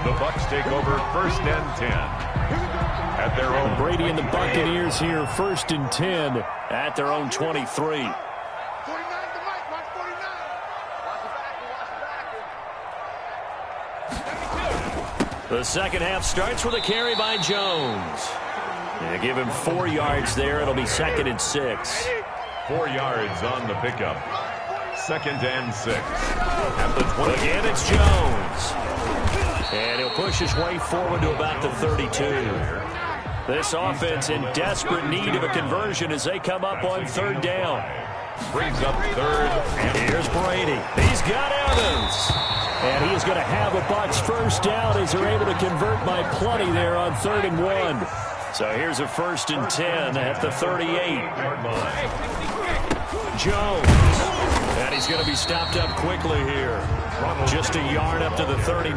Speaker 1: The Bucs take over 1st and 10 at their own.
Speaker 2: Brady and the Buccaneers here, 1st and 10 at their own 23. The second half starts with a carry by Jones. They give him 4 yards there. It'll be 2nd and 6.
Speaker 1: 4 yards on the pickup. 2nd and 6. At the 20.
Speaker 2: Again, it's Jones. And he'll push his way forward to about the 32. This offense in desperate need of a conversion as they come up on 3rd down.
Speaker 1: Brings up 3rd. And
Speaker 2: here's Brady. He's got Evans. And he is going to have a Bucs first down as they're able to convert by plenty there on 3rd and 1. So here's a 1st and 10 at the 38. Jones. And he's going to be stopped up quickly here. Just a yard up to the 39.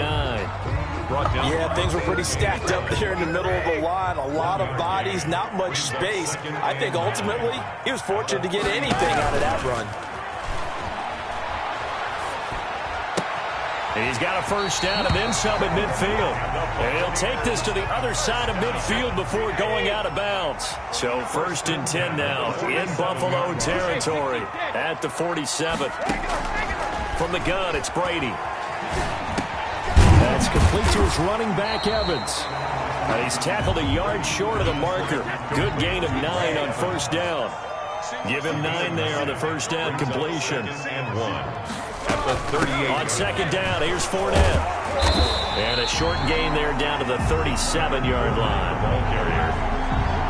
Speaker 3: Yeah, things were pretty stacked up there in the middle of the line. A lot of bodies, not much space. I think ultimately he was fortunate to get anything out of that run.
Speaker 2: And he's got a first down and then some at midfield. And he'll take this to the other side of midfield before going out of bounds. So 1st and 10 now in Buffalo territory at the 47. From the gun, it's Brady. That's complete to his running back, Evans. And he's tackled a yard short of the marker. Good gain of 9 on 1st down. Give him 9 there on the first down completion.
Speaker 1: And 1. At the 38.
Speaker 2: On 2nd down, here's Fournette. And a short gain there down to the 37-yard line.
Speaker 1: Ball carrier.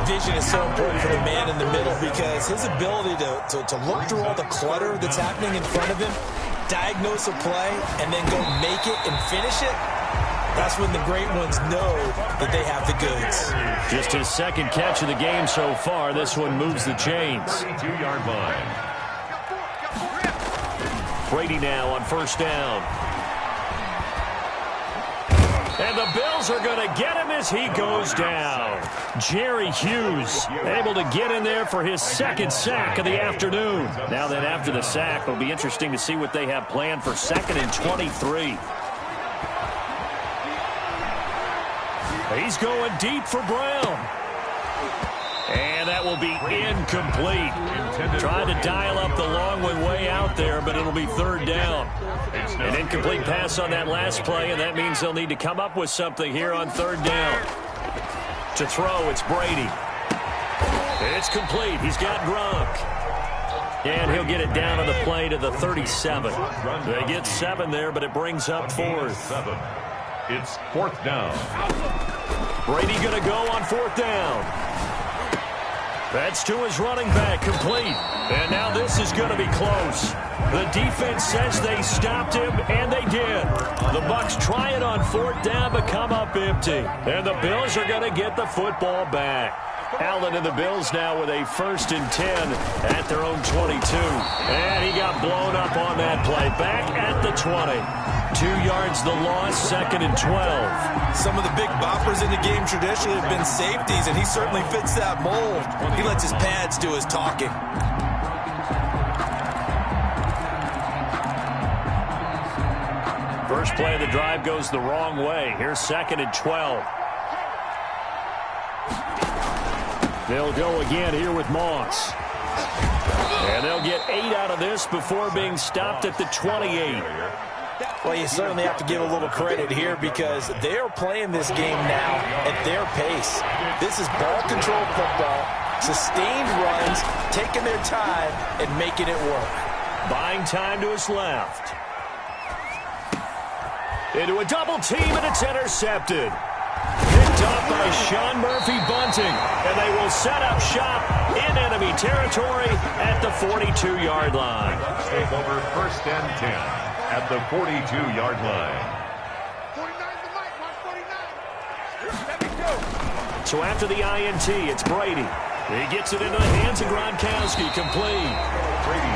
Speaker 3: Vision is so important for the man in the middle because his ability to look through all the clutter that's happening in front of him, diagnose a play, and then go make it and finish it, that's when the great ones know that they have the goods.
Speaker 2: Just his 2nd catch of the game so far. This one moves the chains.
Speaker 1: 32-yard line.
Speaker 2: Brady now on 1st down. And the Bills are going to get him as he goes down. Jerry Hughes able to get in there for his second sack of the afternoon. Now then, after the sack, it'll be interesting to see what they have planned for 2nd and 23. He's going deep for Brown. And that will be incomplete. Trying to dial up the long one way out there, but it'll be 3rd down. An incomplete pass on that last play, and that means they'll need to come up with something here on 3rd down. To throw, it's Brady. It's complete. He's got Gronk. And he'll get it down on the play to the 37. They get 7 there, but it brings up 4th.
Speaker 1: It's 4th down.
Speaker 2: Brady going to go on 4th down. That's to his running back, complete. And now this is going to be close. The defense says they stopped him, and they did. The Bucs try it on 4th down, but come up empty. And the Bills are going to get the football back. Allen and the Bills now with a 1st and 10 at their own 22. And he got blown up on that play. Back at the 20. 2 yards the loss, 2nd and 12.
Speaker 3: Some of the big boppers in the game traditionally have been safeties, and he certainly fits that mold. He lets his pads do his talking.
Speaker 2: First play of the drive goes the wrong way. Here's 2nd and 12. They'll go again here with Moss. And they'll get 8 out of this before being stopped at the 28.
Speaker 3: Well, you certainly have to give a little credit here because they're playing this game now at their pace. This is ball control football, sustained runs, taking their time and making it work.
Speaker 2: Buying time to his left. Into a double team, and it's intercepted. Picked up by Sean Murphy Bunting, and they will set up shop in enemy territory at the 42-yard line.
Speaker 1: Take over 1st and 10. At the 42-yard line.
Speaker 2: So after the INT, it's Brady. He gets it into the hands of Gronkowski, complete.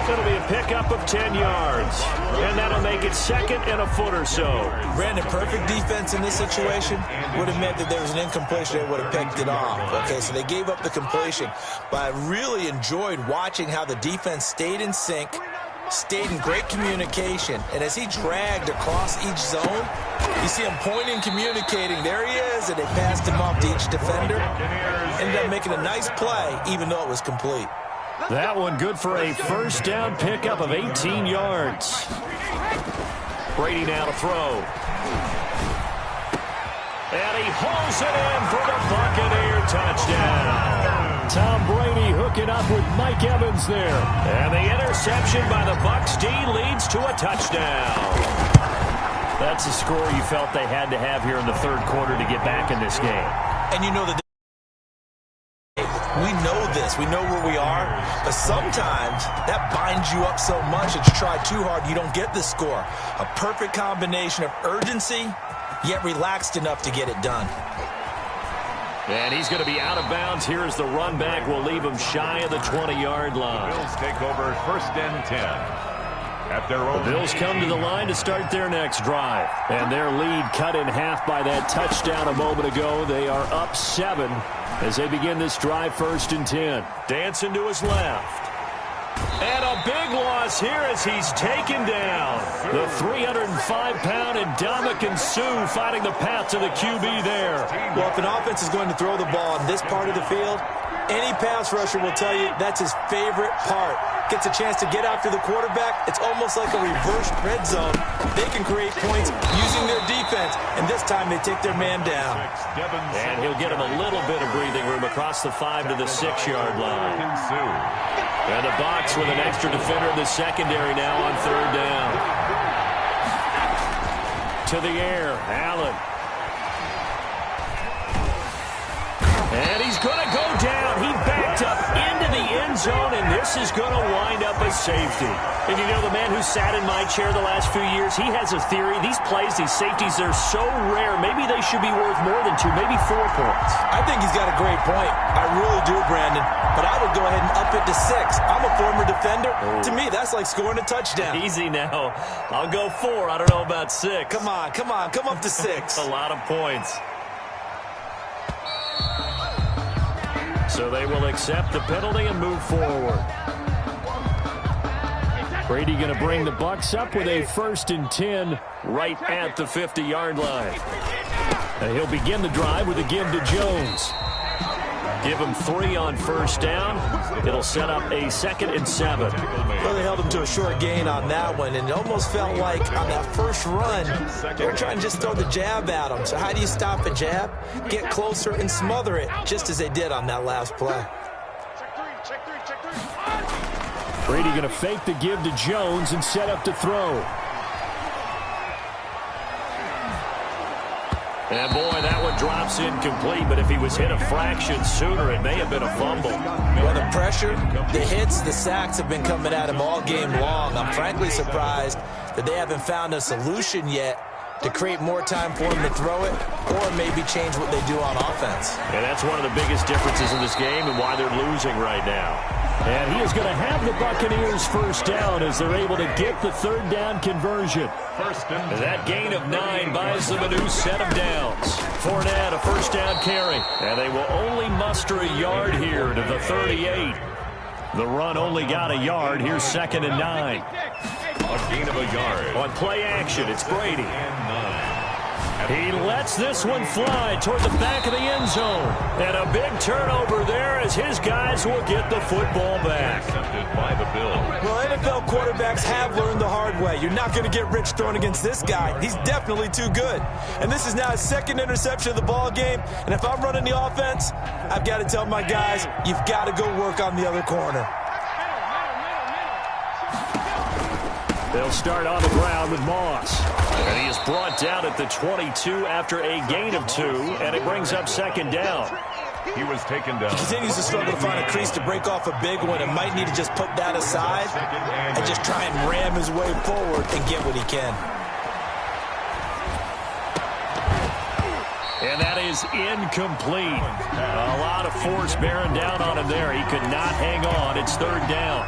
Speaker 2: It'll be a pickup of 10 yards. And that'll make it 2nd and a foot or so.
Speaker 3: Brandon, perfect defense in this situation would have meant that there was an incompletion. They would have picked it off. Okay, so they gave up the completion. But I really enjoyed watching how the defense stayed in sync, stayed in great communication, and as he dragged across each zone, you see him pointing, communicating. There he is, and they passed him off to each defender. Ended up making a nice play, even though it was complete.
Speaker 2: That one good for a 1st down pickup of 18 yards. Brady now to throw. And he hauls it in for the Buccaneer touchdown. Tom Brady hooking up with Mike Evans there. And the interception by the Bucs D leads to a touchdown. That's a score you felt they had to have here in the 3rd quarter to get back in this game.
Speaker 3: And you know that we know this. We know where we are. But sometimes that binds you up so much that you try too hard, you don't get the score. A perfect combination of urgency, yet relaxed enough to get it done.
Speaker 2: And he's going to be out of bounds here as the run back will leave him shy of the 20-yard line.
Speaker 1: The Bills take over 1st and 10. At their own.
Speaker 2: The Bills come to the line to start their next drive. And their lead cut in half by that touchdown a moment ago. They are up 7 as they begin this drive 1st and 10. Dancing to his left. And a big loss here as he's taken down. The 305-pound Ndamukong Suh fighting the path to the QB there.
Speaker 3: Well, if an offense is going to throw the ball in this part of the field, any pass rusher will tell you that's his favorite part. Gets a chance to get after the quarterback. It's almost like a reverse red zone. They can create points using their defense, and this time they take their man down.
Speaker 2: And he'll get him a little bit of breathing room across the 5 to the 6-yard line. And the Bucs with an extra defender in the secondary now on 3rd down. To the air, Allen. And he's going to go down. He backed up into the end zone, and this is going to wind up a safety. And you know, the man who sat in my chair the last few years, he has a theory. These plays, these safeties, they're so rare. Maybe they should be worth more than 2, maybe 4 points.
Speaker 3: I think he's got a great point. I really do, Brandon. But I would go ahead and up it to 6. I'm a former defender. To me, that's like scoring a touchdown.
Speaker 2: Easy now. I'll go 4. I don't know about 6.
Speaker 3: Come on. Come up to 6.
Speaker 2: A lot of points. So they will accept the penalty and move forward. Brady going to bring the Bucs up with a 1st and 10 right at the 50-yard line. And he'll begin the drive with a give to Jones. Give him 3 on 1st down. It'll set up a 2nd and 7.
Speaker 3: Well, they held him to a short gain on that one, and it almost felt like on that first run, they were trying to just throw the jab at him. So how do you stop a jab? Get closer and smother it, just as they did on that last play.
Speaker 2: Brady going to fake the give to Jones and set up to throw. And, boy, that one drops incomplete, but if he was hit a fraction sooner, it may have been a fumble.
Speaker 3: Well, the pressure, the hits, the sacks have been coming at him all game long. I'm frankly surprised that they haven't found a solution yet to create more time for him to throw it or maybe change what they do on offense.
Speaker 2: And that's one of the biggest differences in this game and why they're losing right now. And he is going to have the Buccaneers 1st down as they're able to get the 3rd down conversion. And that gain of 9 buys them a new set of downs. Fournette, a 1st down carry. And they will only muster a yard here to the 38. The run only got a yard. Here's 2nd and 9.
Speaker 1: A gain of a yard.
Speaker 2: On play action, it's Brady. He lets this one fly toward the back of the end zone. And a big turnover there as his guys will get the football back.
Speaker 1: By the Bills.
Speaker 3: Well, NFL quarterbacks have learned the hard way. You're not going to get rich throwing against this guy. He's definitely too good. And this is now his 2nd interception of the ball game. And if I'm running the offense, I've got to tell my guys, you've got to go work on the other corner.
Speaker 2: They'll start on the ground with Moss. And he is brought down at the 22 after a gain of 2, and it brings up 2nd down.
Speaker 1: He was taken down.
Speaker 3: He continues to struggle to find a crease to break off a big one and might need to just put that aside and just try and ram his way forward and get what he can.
Speaker 2: And that is incomplete. A lot of force bearing down on him there. He could not hang on. It's 3rd down.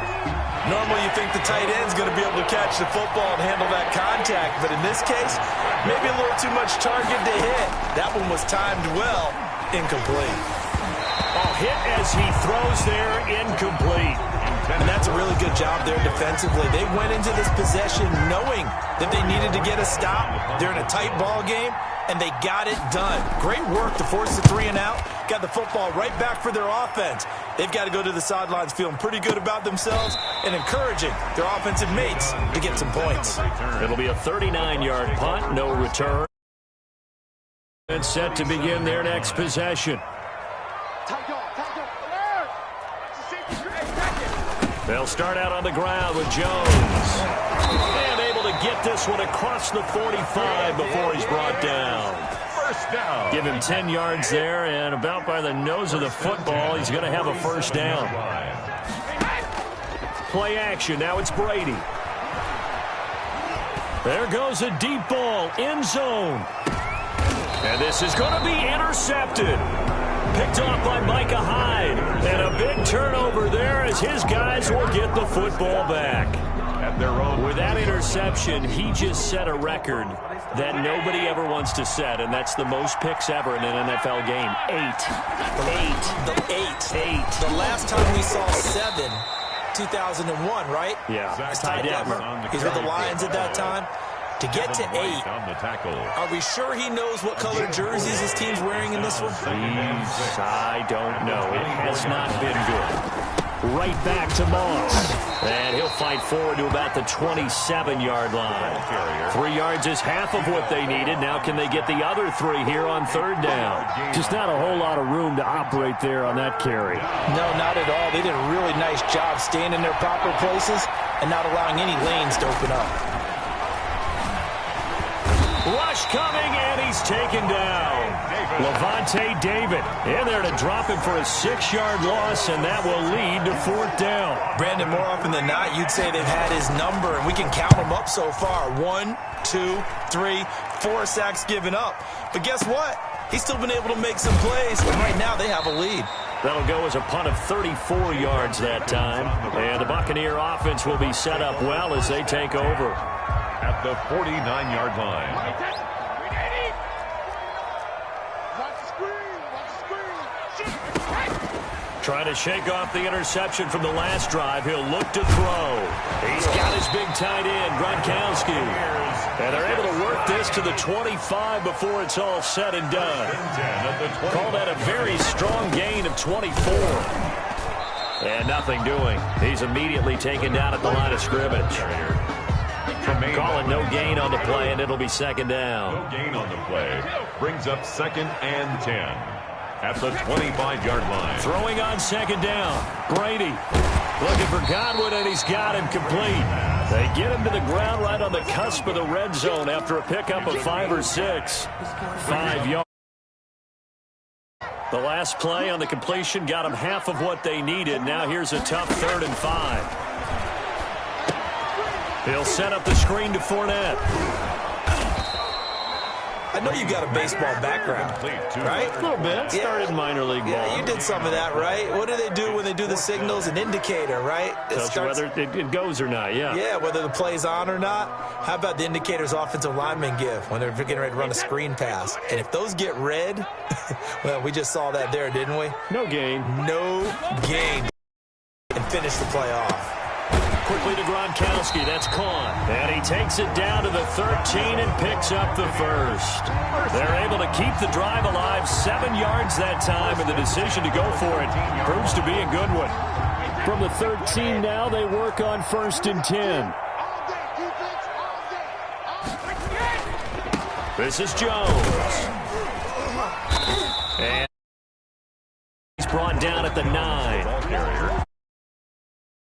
Speaker 3: Normally you think the tight end's going to be able to catch the football and handle that contact, but in this case, maybe a little too much target to hit. That one was timed well, incomplete.
Speaker 2: Oh, hit as he throws there, incomplete.
Speaker 3: And that's a really good job there defensively. They went into this possession knowing that they needed to get a stop. They're in a tight ball game, and they got it done. Great work to force the 3 and out. Got the football right back for their offense. They've got to go to the sidelines feeling pretty good about themselves and encouraging their offensive mates to get some points.
Speaker 2: It'll be a 39-yard punt, no return. And set to begin their next possession. They'll start out on the ground with Jones. And able to get this one across the 45 before he's brought down.
Speaker 1: First down.
Speaker 2: Give him 10 yards there, and about by the nose of the football, he's going to have a 1st down. Play action. Now it's Brady. There goes a deep ball, end zone. And this is going to be intercepted. Picked off by Micah Hyde. And a big turnover there as his guys will get the football back. With that interception, he just set a record that nobody ever wants to set, and that's the most picks ever in an NFL game. 8.
Speaker 3: The last time we saw 7, 2001, right?
Speaker 2: Yeah.
Speaker 3: It's Ty Detmer. He's with the Lions at that time. To get to 8, are we sure he knows what color jerseys his team's wearing in this one?
Speaker 2: Please, I don't know. It has not been good. Right back to Moss. And he'll fight forward to about the 27-yard line. 3 yards is half of what they needed. Now can they get the other 3 here on 3rd down? Just not a whole lot of room to operate there on that carry.
Speaker 3: No, not at all. They did a really nice job staying in their proper places and not allowing any lanes to open up.
Speaker 2: Rush coming, and he's taken down. Levante David in there to drop him for a 6-yard loss, and that will lead to 4th down.
Speaker 3: Brandon, more often than not, you'd say they've had his number, and we can count them up so far. 1, 2, 3, 4 sacks given up. But guess what? He's still been able to make some plays, and right now they have a lead.
Speaker 2: That'll go as a punt of 34 yards that time. And the Buccaneer offense will be set up well as they take over.
Speaker 1: At the 49-yard line.
Speaker 2: Trying to shake off the interception from the last drive. He'll look to throw. He's got his big tight end, Gronkowski. And they're able to work this to the 25 before it's all said and done. Call that a very strong gain of 24. And nothing doing. He's immediately taken down at the line of scrimmage. Calling no gain on the play, and it'll be 2nd down.
Speaker 1: No gain on the play. Brings up 2nd and 10. At the 25-yard line.
Speaker 2: Throwing on 2nd down. Brady looking for Godwin, and he's got him complete. They get him to the ground right on the cusp of the red zone after a pickup of 5 or 6. 5 yards. The last play on the completion got him half of what they needed. Now here's a tough 3rd and 5. He'll set up the screen to Fournette.
Speaker 3: I know you got a baseball background, right?
Speaker 2: A little bit. Started minor league ball.
Speaker 3: Yeah, you did some of that, right? What do they do when they do the signals? An indicator, right?
Speaker 2: Tells you whether it goes or not, yeah.
Speaker 3: Yeah, whether the play's on or not. How about the indicators offensive linemen give when they're getting ready to run a screen pass? And if those get red, well, we just saw that there, didn't we?
Speaker 2: No gain.
Speaker 3: No gain. And finish the play off.
Speaker 2: Quickly to Gronkowski. That's caught. And he takes it down to the 13 and picks up the 1st. They're able to keep the drive alive. 7 yards that time, and the decision to go for it proves to be a good one. From the 13 now, they work on 1st and 10. This is Jones. And he's brought down at the 9.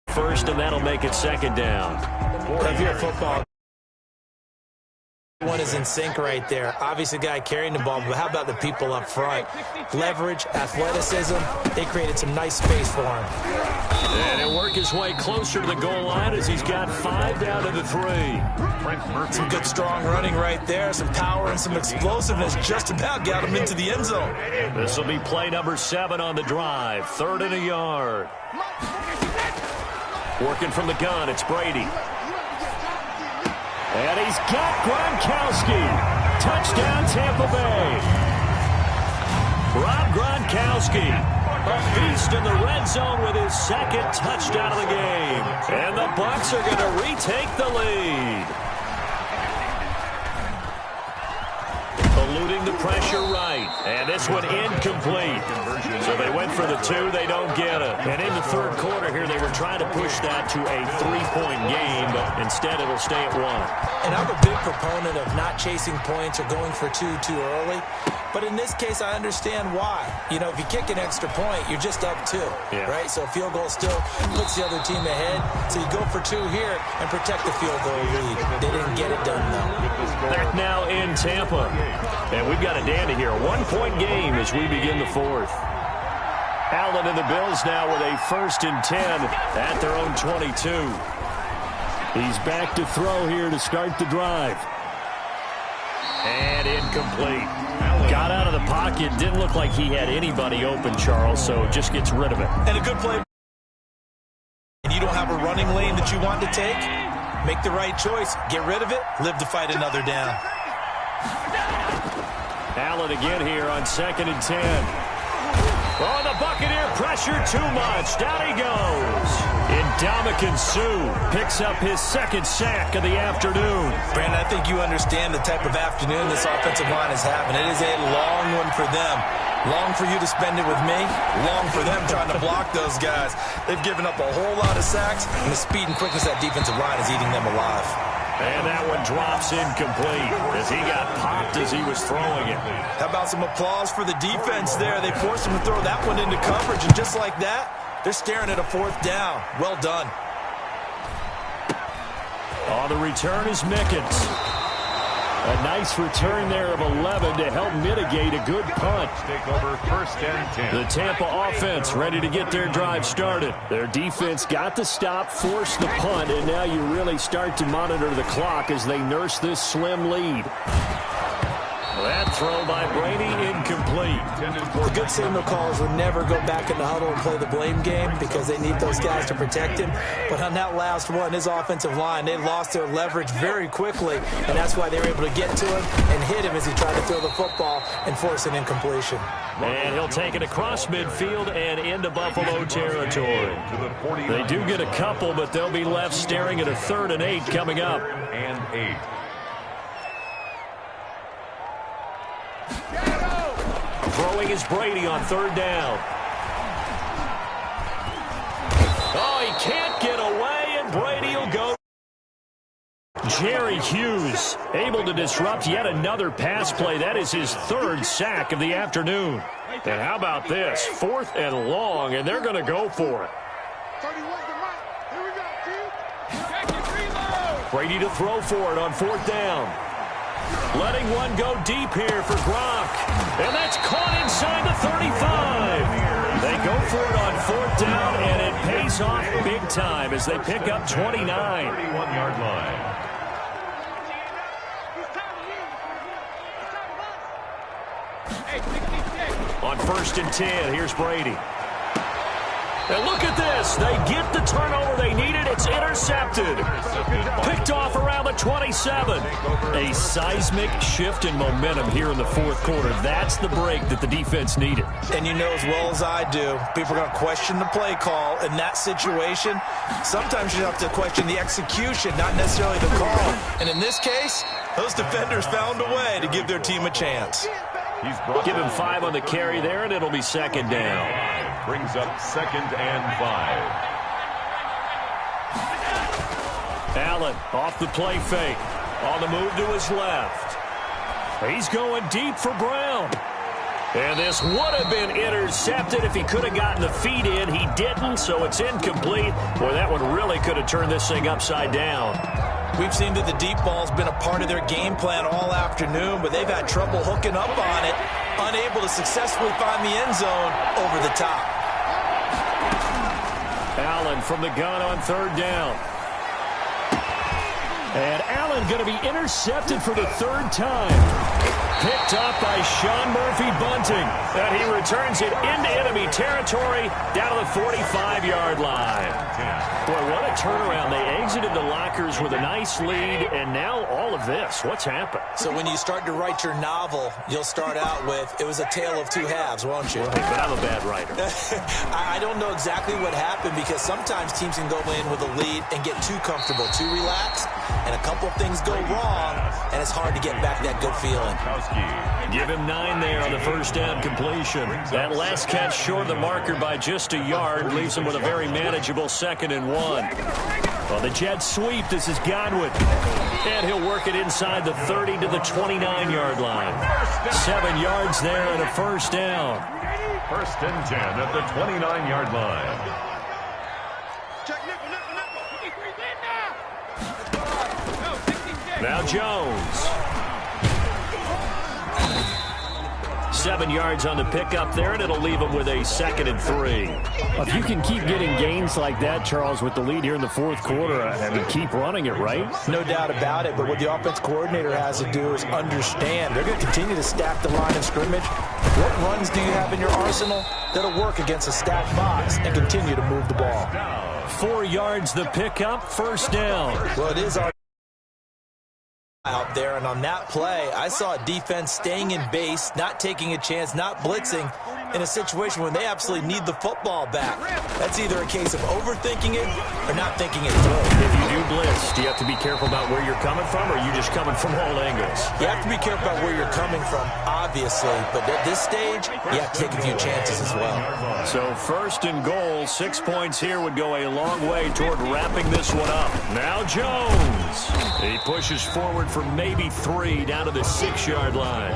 Speaker 2: 1st, and that'll make it 2nd down.
Speaker 3: If you're a football, one is in sync right there. Obviously, the guy carrying the ball, but how about the people up front? Leverage, athleticism. They created some nice space for him.
Speaker 2: And he'll work his way closer to the goal line as he's got 5 down to the 3.
Speaker 3: Some good, strong running right there. Some power and some explosiveness. Just about got him into the end zone.
Speaker 2: This will be play number 7 on the drive. 3rd and a yard. Working from the gun, it's Brady. And he's got Gronkowski. Touchdown, Tampa Bay. Rob Gronkowski, a beast in the red zone with his 2nd touchdown of the game. And the Bucs are going to retake the lead. Eluding the pressure right. And this one incomplete. So they went for the 2. They don't get it. And in the 3rd quarter here, they were trying to push that to a 3-point game, but instead it'll stay at 1.
Speaker 3: And I'm a big proponent of not chasing points or going for 2 too early. But in this case, I understand why. You know, if you kick an extra point, you're just up 2, right? So a field goal still puts the other team ahead. So you go for 2 here and protect the field goal lead. They didn't get it done, though.
Speaker 2: Back now in Tampa. And we've got a dandy here. A 1-point game as we begin the 4th. Allen and the Bills now with a 1st and 10 at their own 22. He's back to throw here to start the drive. And incomplete. Got out of the pocket. Didn't look like he had anybody open, Charles, so just gets rid of it.
Speaker 3: And a good play. And you don't have a running lane that you want to take? Make the right choice. Get rid of it. Live to fight another down.
Speaker 2: Allen again here on 2nd and 10. Oh, the Buccaneer pressure too much. Down he goes. Ndamukong Suh picks up his 2nd sack of the afternoon.
Speaker 3: Brandon, I think you understand the type of afternoon this offensive line is having. It is a long one for them. Long for you to spend it with me. Long for them trying to block those guys. They've given up a whole lot of sacks, and the speed and quickness of that defensive line is eating them alive.
Speaker 2: And that one drops incomplete as he got popped as he was throwing it.
Speaker 3: How about some applause for the defense there? They forced him to throw that one into coverage, and just like that, they're staring at a 4th down. Well done.
Speaker 2: On the return is Mickens. A nice return there of 11 to help mitigate a good punt.
Speaker 1: Take over 1st and 10.
Speaker 2: The Tampa offense ready to get their drive started. Their defense got the stop, forced the punt, and now you really start to monitor the clock as they nurse this slim lead. That throw by Brady incomplete.
Speaker 3: The good signal callers would never go back in the huddle and play the blame game because they need those guys to protect him. But on that last one, his offensive line, they lost their leverage very quickly, and that's why they were able to get to him and hit him as he tried to throw the football and force an incompletion.
Speaker 2: And he'll take it across midfield and into Buffalo territory. They do get a couple, but they'll be left staring at a 3rd and 8 coming up.
Speaker 1: And 8.
Speaker 2: Throwing is Brady on 3rd down. Oh, he can't get away, and Brady will go. Jerry Hughes able to disrupt yet another pass play. That is his 3rd sack of the afternoon. And how about this? 4th and long, and they're going to go for it. Brady to throw for it on 4th down. Letting one go deep here for Gronk. And that's caught inside the 35. They go for it on 4th down, and it pays off big time as they pick up 29.
Speaker 1: 31-yard line.
Speaker 2: On 1st and 10, here's Brady. And look at this. They get the turnover they needed. It's intercepted. Picked off around the 27. A seismic shift in momentum here in the 4th quarter. That's the break that the defense needed.
Speaker 3: And you know as well as I do, people are going to question the play call in that situation. Sometimes you have to question the execution, not necessarily the call. And in this case, those defenders found a way to give their team a chance.
Speaker 2: Give him 5 on the carry there, and it'll be 2nd down.
Speaker 1: Brings up 2nd and 5.
Speaker 2: Allen off the play fake. On the move to his left. He's going deep for Brown. And this would have been intercepted if he could have gotten the feet in. He didn't, so it's incomplete. Boy, that one really could have turned this thing upside down.
Speaker 3: We've seen that the deep ball's been a part of their game plan all afternoon, but they've had trouble hooking up on it, unable to successfully find the end zone over the top.
Speaker 2: Allen from the gun on 3rd down. And Allen going to be intercepted for the 3rd time. Picked up by Sean Murphy Bunting. And he returns it into enemy territory down to the 45-yard line. Boy, what a turnaround. They exited the lockers with a nice lead, and now all of this. What's happened?
Speaker 3: So when you start to write your novel, you'll start out with, it was a tale of 2 halves, won't you?
Speaker 2: Right, but I'm a bad writer.
Speaker 3: I don't know exactly what happened because sometimes teams can go in with a lead and get too comfortable, too relaxed, and a couple of things go wrong, and it's hard to get back that good feeling.
Speaker 2: Give him 9 there on the 1st down completion. That last catch short of the marker by just a yard leaves him with a very manageable 2nd and 1. Well, the jet sweep. This is Godwin. And he'll work it inside the 30 to the 29-yard line. 7 yards there and a 1st down.
Speaker 1: 1st and 10 at the 29-yard line.
Speaker 2: Now Jones. 7 yards on the pickup there, and it'll leave him with a 2nd and 3. If you can keep getting gains like that, Charles, with the lead here in the 4th quarter, I mean, keep running it, right?
Speaker 3: No doubt about it, but what the offense coordinator has to do is understand. They're going to continue to stack the line of scrimmage. What runs do you have in your arsenal that'll work against a stacked box and continue to move the ball?
Speaker 2: 4 yards the pickup, 1st down.
Speaker 3: Well, it is our out there, and on that play, I saw a defense staying in base, not taking a chance, not blitzing in a situation when they absolutely need the football back. That's either a case of overthinking it or not thinking it through.
Speaker 2: If you do blitz, do you have to be careful about where you're coming from, or are you just coming from all angles?
Speaker 3: You have to be careful about where you're coming from, obviously, but at this stage, you have to take a few chances as well.
Speaker 2: So 1st and goal, 6 points here would go a long way toward wrapping this one up. Now Jones. He pushes forward for maybe 3 down to the 6-yard line.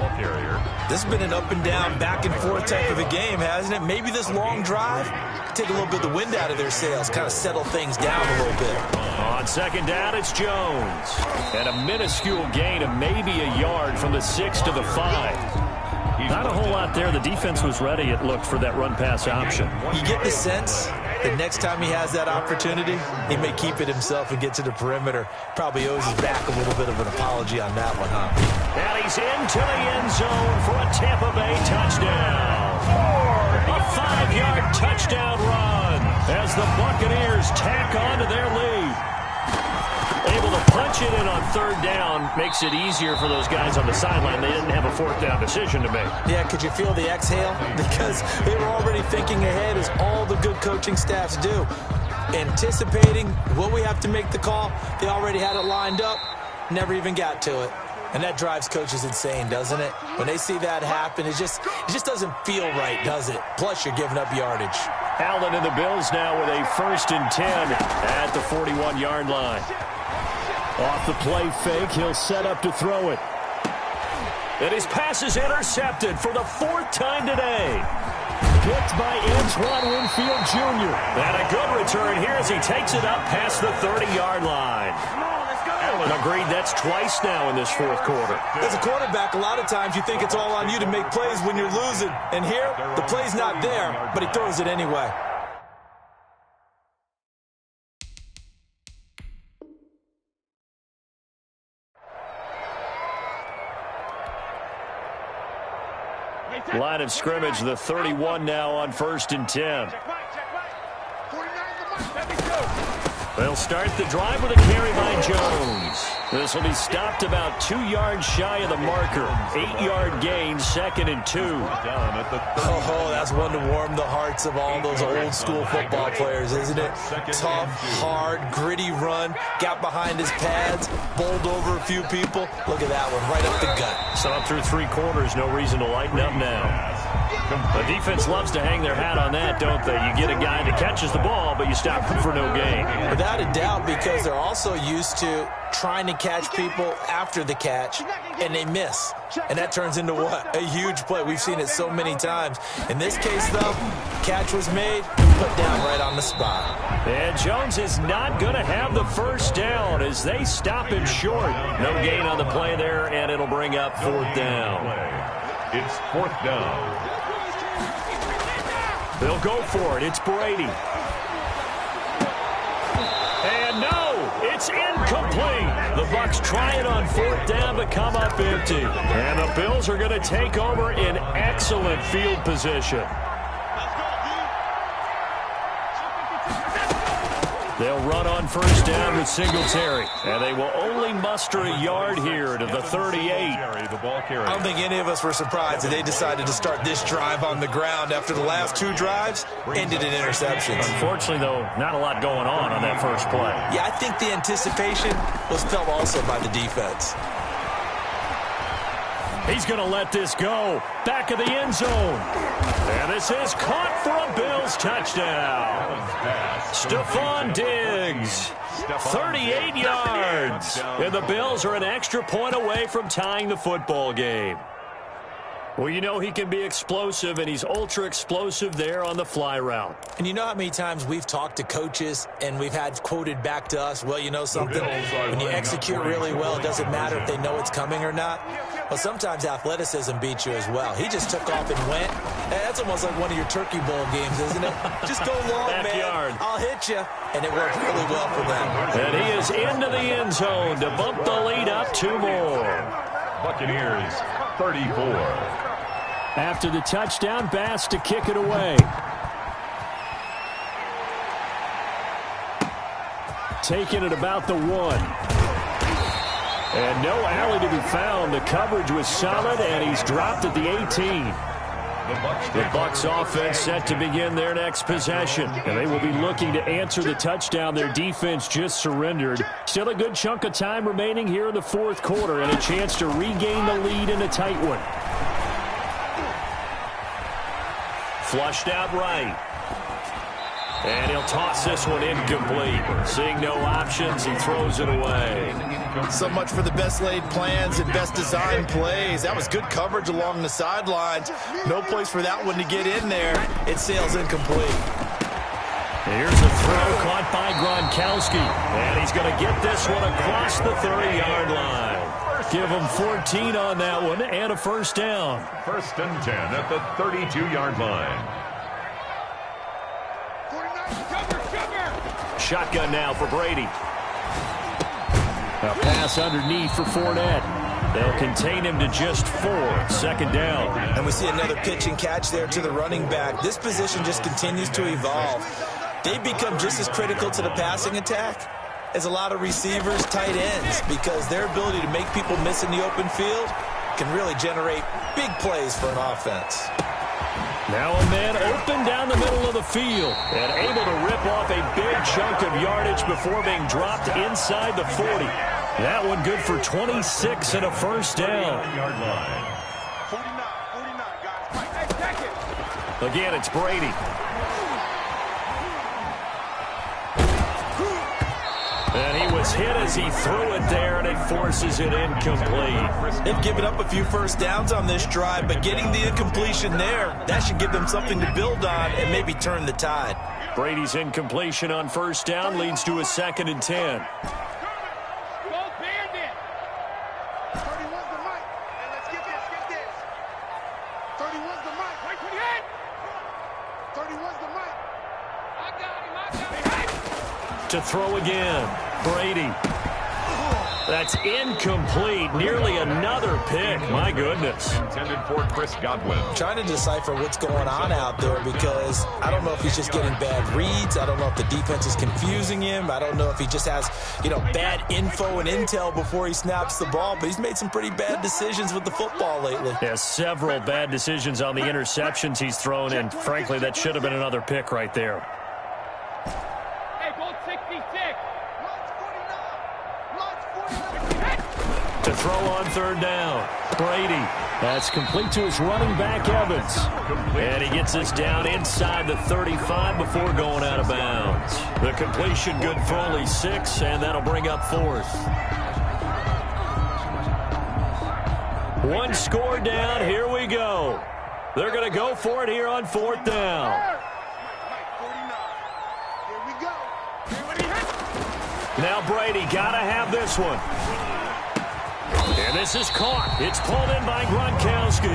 Speaker 3: This has been an up and down, back and forth type of the game, hasn't it? Maybe this long drive, take a little bit of the wind out of their sails, kind of settle things down a little bit.
Speaker 2: On second down, it's Jones. And a minuscule gain of maybe a yard from the 6 to the 5. Not a whole lot there. The defense was ready, it looked, for that run-pass option.
Speaker 3: You get the sense that next time he has that opportunity, he may keep it himself and get to the perimeter. Probably owes his back a little bit of an apology on that one, huh?
Speaker 2: And he's into the end zone for a Tampa Bay touchdown. A 5-yard touchdown run as the Buccaneers tack on to their lead. Able to punch it in on third down makes it easier for those guys on the sideline. They didn't have a fourth down decision to make.
Speaker 3: Yeah, could you feel the exhale? Because they were already thinking ahead, as all the good coaching staffs do. Anticipating, will we have to make the call? They already had it lined up, never even got to it. And that drives coaches insane, doesn't it? When they see that happen, it just doesn't feel right, does it? Plus, you're giving up yardage.
Speaker 2: Allen and the Bills now with a 1st and 10 at the 41-yard line. Off the play fake, he'll set up to throw it. And his pass is intercepted for the 4th time today. Picked by Antoine Winfield Jr. And a good return here as he takes it up past the 30-yard line. Allen agreed that's twice now in this 4th quarter.
Speaker 3: As a quarterback, a lot of times you think it's all on you to make plays when you're losing. And here, the play's not there, but he throws it anyway.
Speaker 2: Line of scrimmage, the 31 now on 1st and 10. They'll start the drive with a carry by Jones. This will be stopped about 2 yards shy of the marker. 8-yard gain, 2nd and 2.
Speaker 3: Oh, that's one to warm the hearts of all those old school football players, isn't it? Tough, hard, gritty run. Got behind his pads, bowled over a few people. Look at that one, right up the gut.
Speaker 2: So up through 3 quarters, no reason to lighten up now. The defense loves to hang their hat on that, don't they? You get a guy that catches the ball, but you stop him for no gain.
Speaker 3: Without a doubt, because they're also used to trying to catch people after the catch, and they miss. And that turns into what? A huge play. We've seen it so many times. In this case, though, catch was made, put down right on the spot.
Speaker 2: And Jones is not going to have the 1st down as they stop him short. No gain on the play there, and it'll bring up 4th down.
Speaker 1: It's 4th down.
Speaker 2: They'll go for it. It's Brady. And no, it's incomplete. The Bucs try it on 4th down but come up empty. And the Bills are going to take over in excellent field position. They'll run on 1st down with Singletary. And they will only muster a yard here to the 38.
Speaker 3: I don't think any of us were surprised that they decided to start this drive on the ground after the last 2 drives ended in interceptions.
Speaker 2: Unfortunately, though, not a lot going on that first play.
Speaker 3: Yeah, I think the anticipation was felt also by the defense.
Speaker 2: He's going to let this go. Back of the end zone. And this is caught for a Bills touchdown. Stephon Diggs. 38 yards. And the Bills are an extra point away from tying the football game. Well, you know he can be explosive, and he's ultra-explosive there on the fly route.
Speaker 3: And you know how many times we've talked to coaches and we've had quoted back to us, well, you know something, when you execute really well, it doesn't matter if they know it's coming or not. Well, sometimes athleticism beats you as well. He just took off and went. That's almost like one of your Turkey Bowl games, isn't it? Just go long,
Speaker 2: Backyard.
Speaker 3: man. I'll hit you. And it worked really well for them.
Speaker 2: And he is into the end zone to bump the lead up 2 more.
Speaker 1: Buccaneers 34.
Speaker 2: After the touchdown, Bass to kick it away. Taking it about the 1. And no alley to be found. The coverage was solid, and he's dropped at the 18. The Bucs offense set to begin their next possession. And they will be looking to answer the touchdown their defense just surrendered. Still a good chunk of time remaining here in the 4th quarter and a chance to regain the lead in a tight one. Flushed out right. And he'll toss this one incomplete. Seeing no options, he throws it away.
Speaker 3: So much for the best laid plans and best designed plays. That was good coverage along the sidelines. No place for that one to get in there. It sails incomplete.
Speaker 2: Here's a throw caught by Gronkowski. And he's going to get this one across the 30-yard line. Give him 14 on that one and a first down.
Speaker 1: First and 10 at the 32-yard line.
Speaker 2: Shotgun now for Brady. A pass underneath for Fournette. They'll contain him to just 4. Second down.
Speaker 3: And we see another pitch and catch there to the running back. This position just continues to evolve. They become just as critical to the passing attack as a lot of receivers, tight ends, because their ability to make people miss in the open field can really generate big plays for an offense.
Speaker 2: Now a man open down the middle of the field and able to rip off a big chunk of yardage before being dropped inside the 40. That one good for 26 and a first down. Again, it's Brady. And he was hit as he threw it there, and it forces it incomplete.
Speaker 3: They've given up a few first downs on this drive, but getting the incompletion there, that should give them something to build on and maybe turn the tide.
Speaker 2: Brady's incompletion on first down leads to a 2nd and 10. To throw again, Brady. That's incomplete. Nearly another pick. My goodness.
Speaker 1: Intended for Chris Godwin.
Speaker 3: Trying to decipher what's going on out there because I don't know if he's just getting bad reads. I don't know if the defense is confusing him. I don't know if he just has, bad info and intel before he snaps the ball. But he's made some pretty bad decisions with the football lately.
Speaker 2: Yeah, several bad decisions on the interceptions he's thrown, and frankly, that should have been another pick right there. To throw on third down, Brady. That's complete to his running back, Evans. And he gets this down inside the 35 before going out of bounds. The completion good for only 6, and that'll bring up 4th. One score down. Here we go. They're going to go for it here on 4th down. Now Brady got to have this one. And this is caught. It's pulled in by Gronkowski.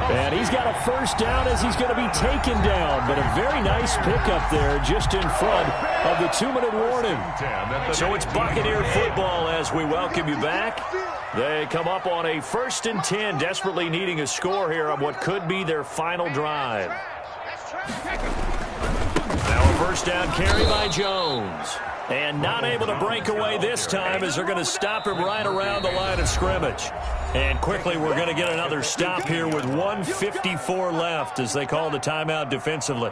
Speaker 2: And he's got a first down as he's going to be taken down. But a very nice pickup there just in front of the 2-minute warning. So it's Buccaneer football as we welcome you back. They come up on a 1st and 10, desperately needing a score here on what could be their final drive. Now a first down carry by Jones. And not able to break away this time as they're going to stop him right around the line of scrimmage. And quickly we're going to get another stop here with 1:54 left as they call the timeout defensively.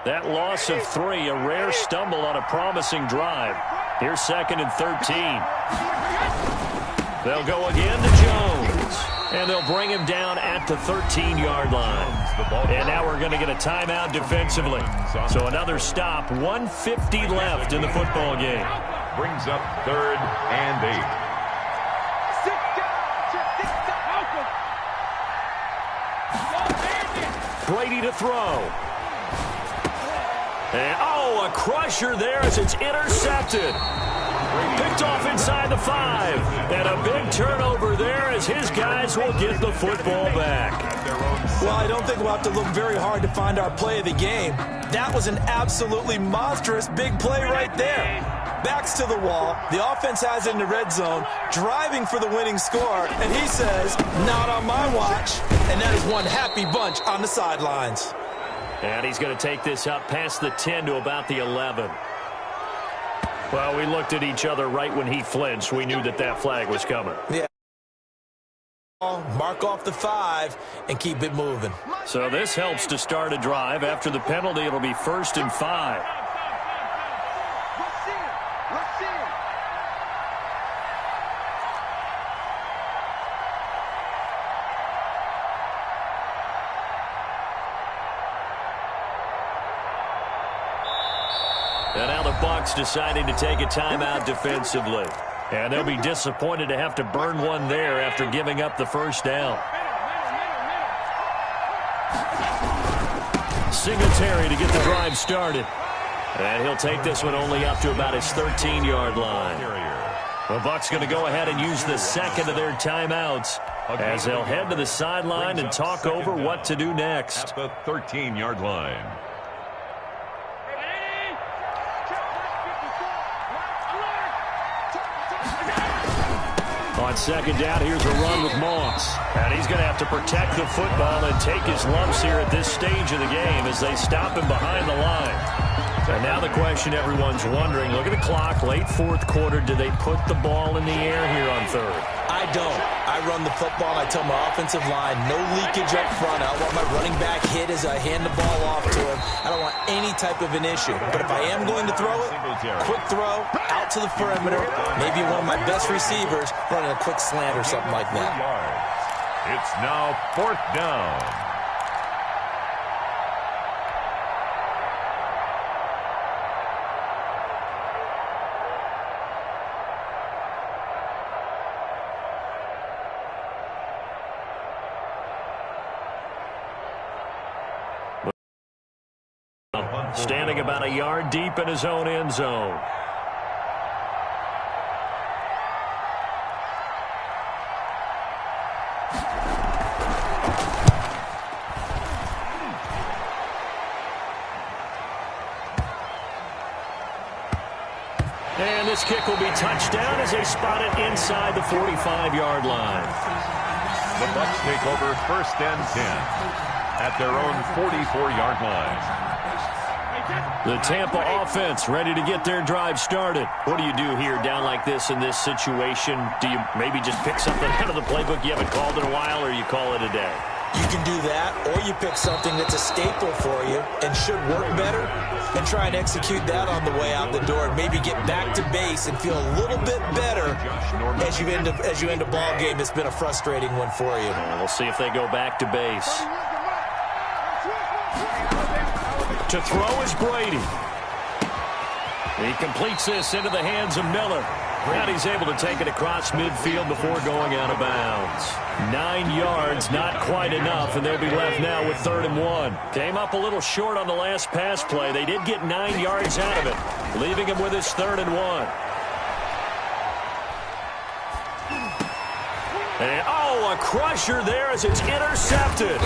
Speaker 2: That loss of 3, a rare stumble on a promising drive. Here's 2nd and 13. They'll go again to Jones. And they'll bring him down at the 13-yard line. And now we're going to get a timeout defensively. So another stop, 1:50 left in the football game.
Speaker 1: Brings up 3rd and 8.
Speaker 2: Brady to throw. And, a crusher there as it's intercepted. Picked off inside the 5. And a big turnover there as his guys will get the football back.
Speaker 3: Well, I don't think we'll have to look very hard to find our play of the game. That was an absolutely monstrous big play right there. Backs to the wall. The offense has it in the red zone, driving for the winning score. And he says, not on my watch. And that is one happy bunch on the sidelines.
Speaker 2: And he's going to take this up past the 10 to about the 11. Well, we looked at each other right when he flinched. We knew that flag was coming.
Speaker 3: Yeah. Mark off the 5 and keep it moving.
Speaker 2: So this helps to start a drive. After the penalty, it'll be 1st and 5. Bucs deciding to take a timeout defensively. And they'll be disappointed to have to burn one there after giving up the first down. Singletary to get the drive started. And he'll take this one only up to about his 13-yard line. The Bucs going to go ahead and use the second of their timeouts as they'll head to the sideline and talk over what to do next.
Speaker 1: At the 13-yard line.
Speaker 2: On second down, here's a run with Moss. And he's going to have to protect the football and take his lumps here at this stage of the game as they stop him behind the line. And now the question everyone's wondering, look at the clock, late fourth quarter, do they put the ball in the air here on third?
Speaker 3: I don't. I run the football, and I tell my offensive line, no leakage up front. I don't want my running back hit as I hand the ball off to him. I don't want any type of an issue. But if I am going to throw it, quick throw, out to the perimeter, maybe one of my best receivers running a quick slant or something like that.
Speaker 1: It's now fourth down.
Speaker 2: Standing about a yard deep in his own end zone. And this kick will be touchdown as they spot it inside the 45-yard line.
Speaker 1: The Bucs take over first and 10 at their own 44-yard line.
Speaker 2: The Tampa offense ready to get their drive started. What do you do here down like this in this situation? Do you maybe just pick something out of the playbook you haven't called in a while, or you call it a day?
Speaker 3: You can do that, or you pick something that's a staple for you and should work better and try and execute that on the way out the door and maybe get back to base and feel a little bit better as you end a ball game that's been a frustrating one for you.
Speaker 2: We'll see if they go back to base. To throw is Brady. He completes this into the hands of Miller. And he's able to take it across midfield before going out of bounds. 9 yards, not quite enough, and they'll be left now with 3rd and 1. Came up a little short on the last pass play. They did get 9 yards out of it, leaving him with his 3rd and 1. And, a crusher there as it's intercepted.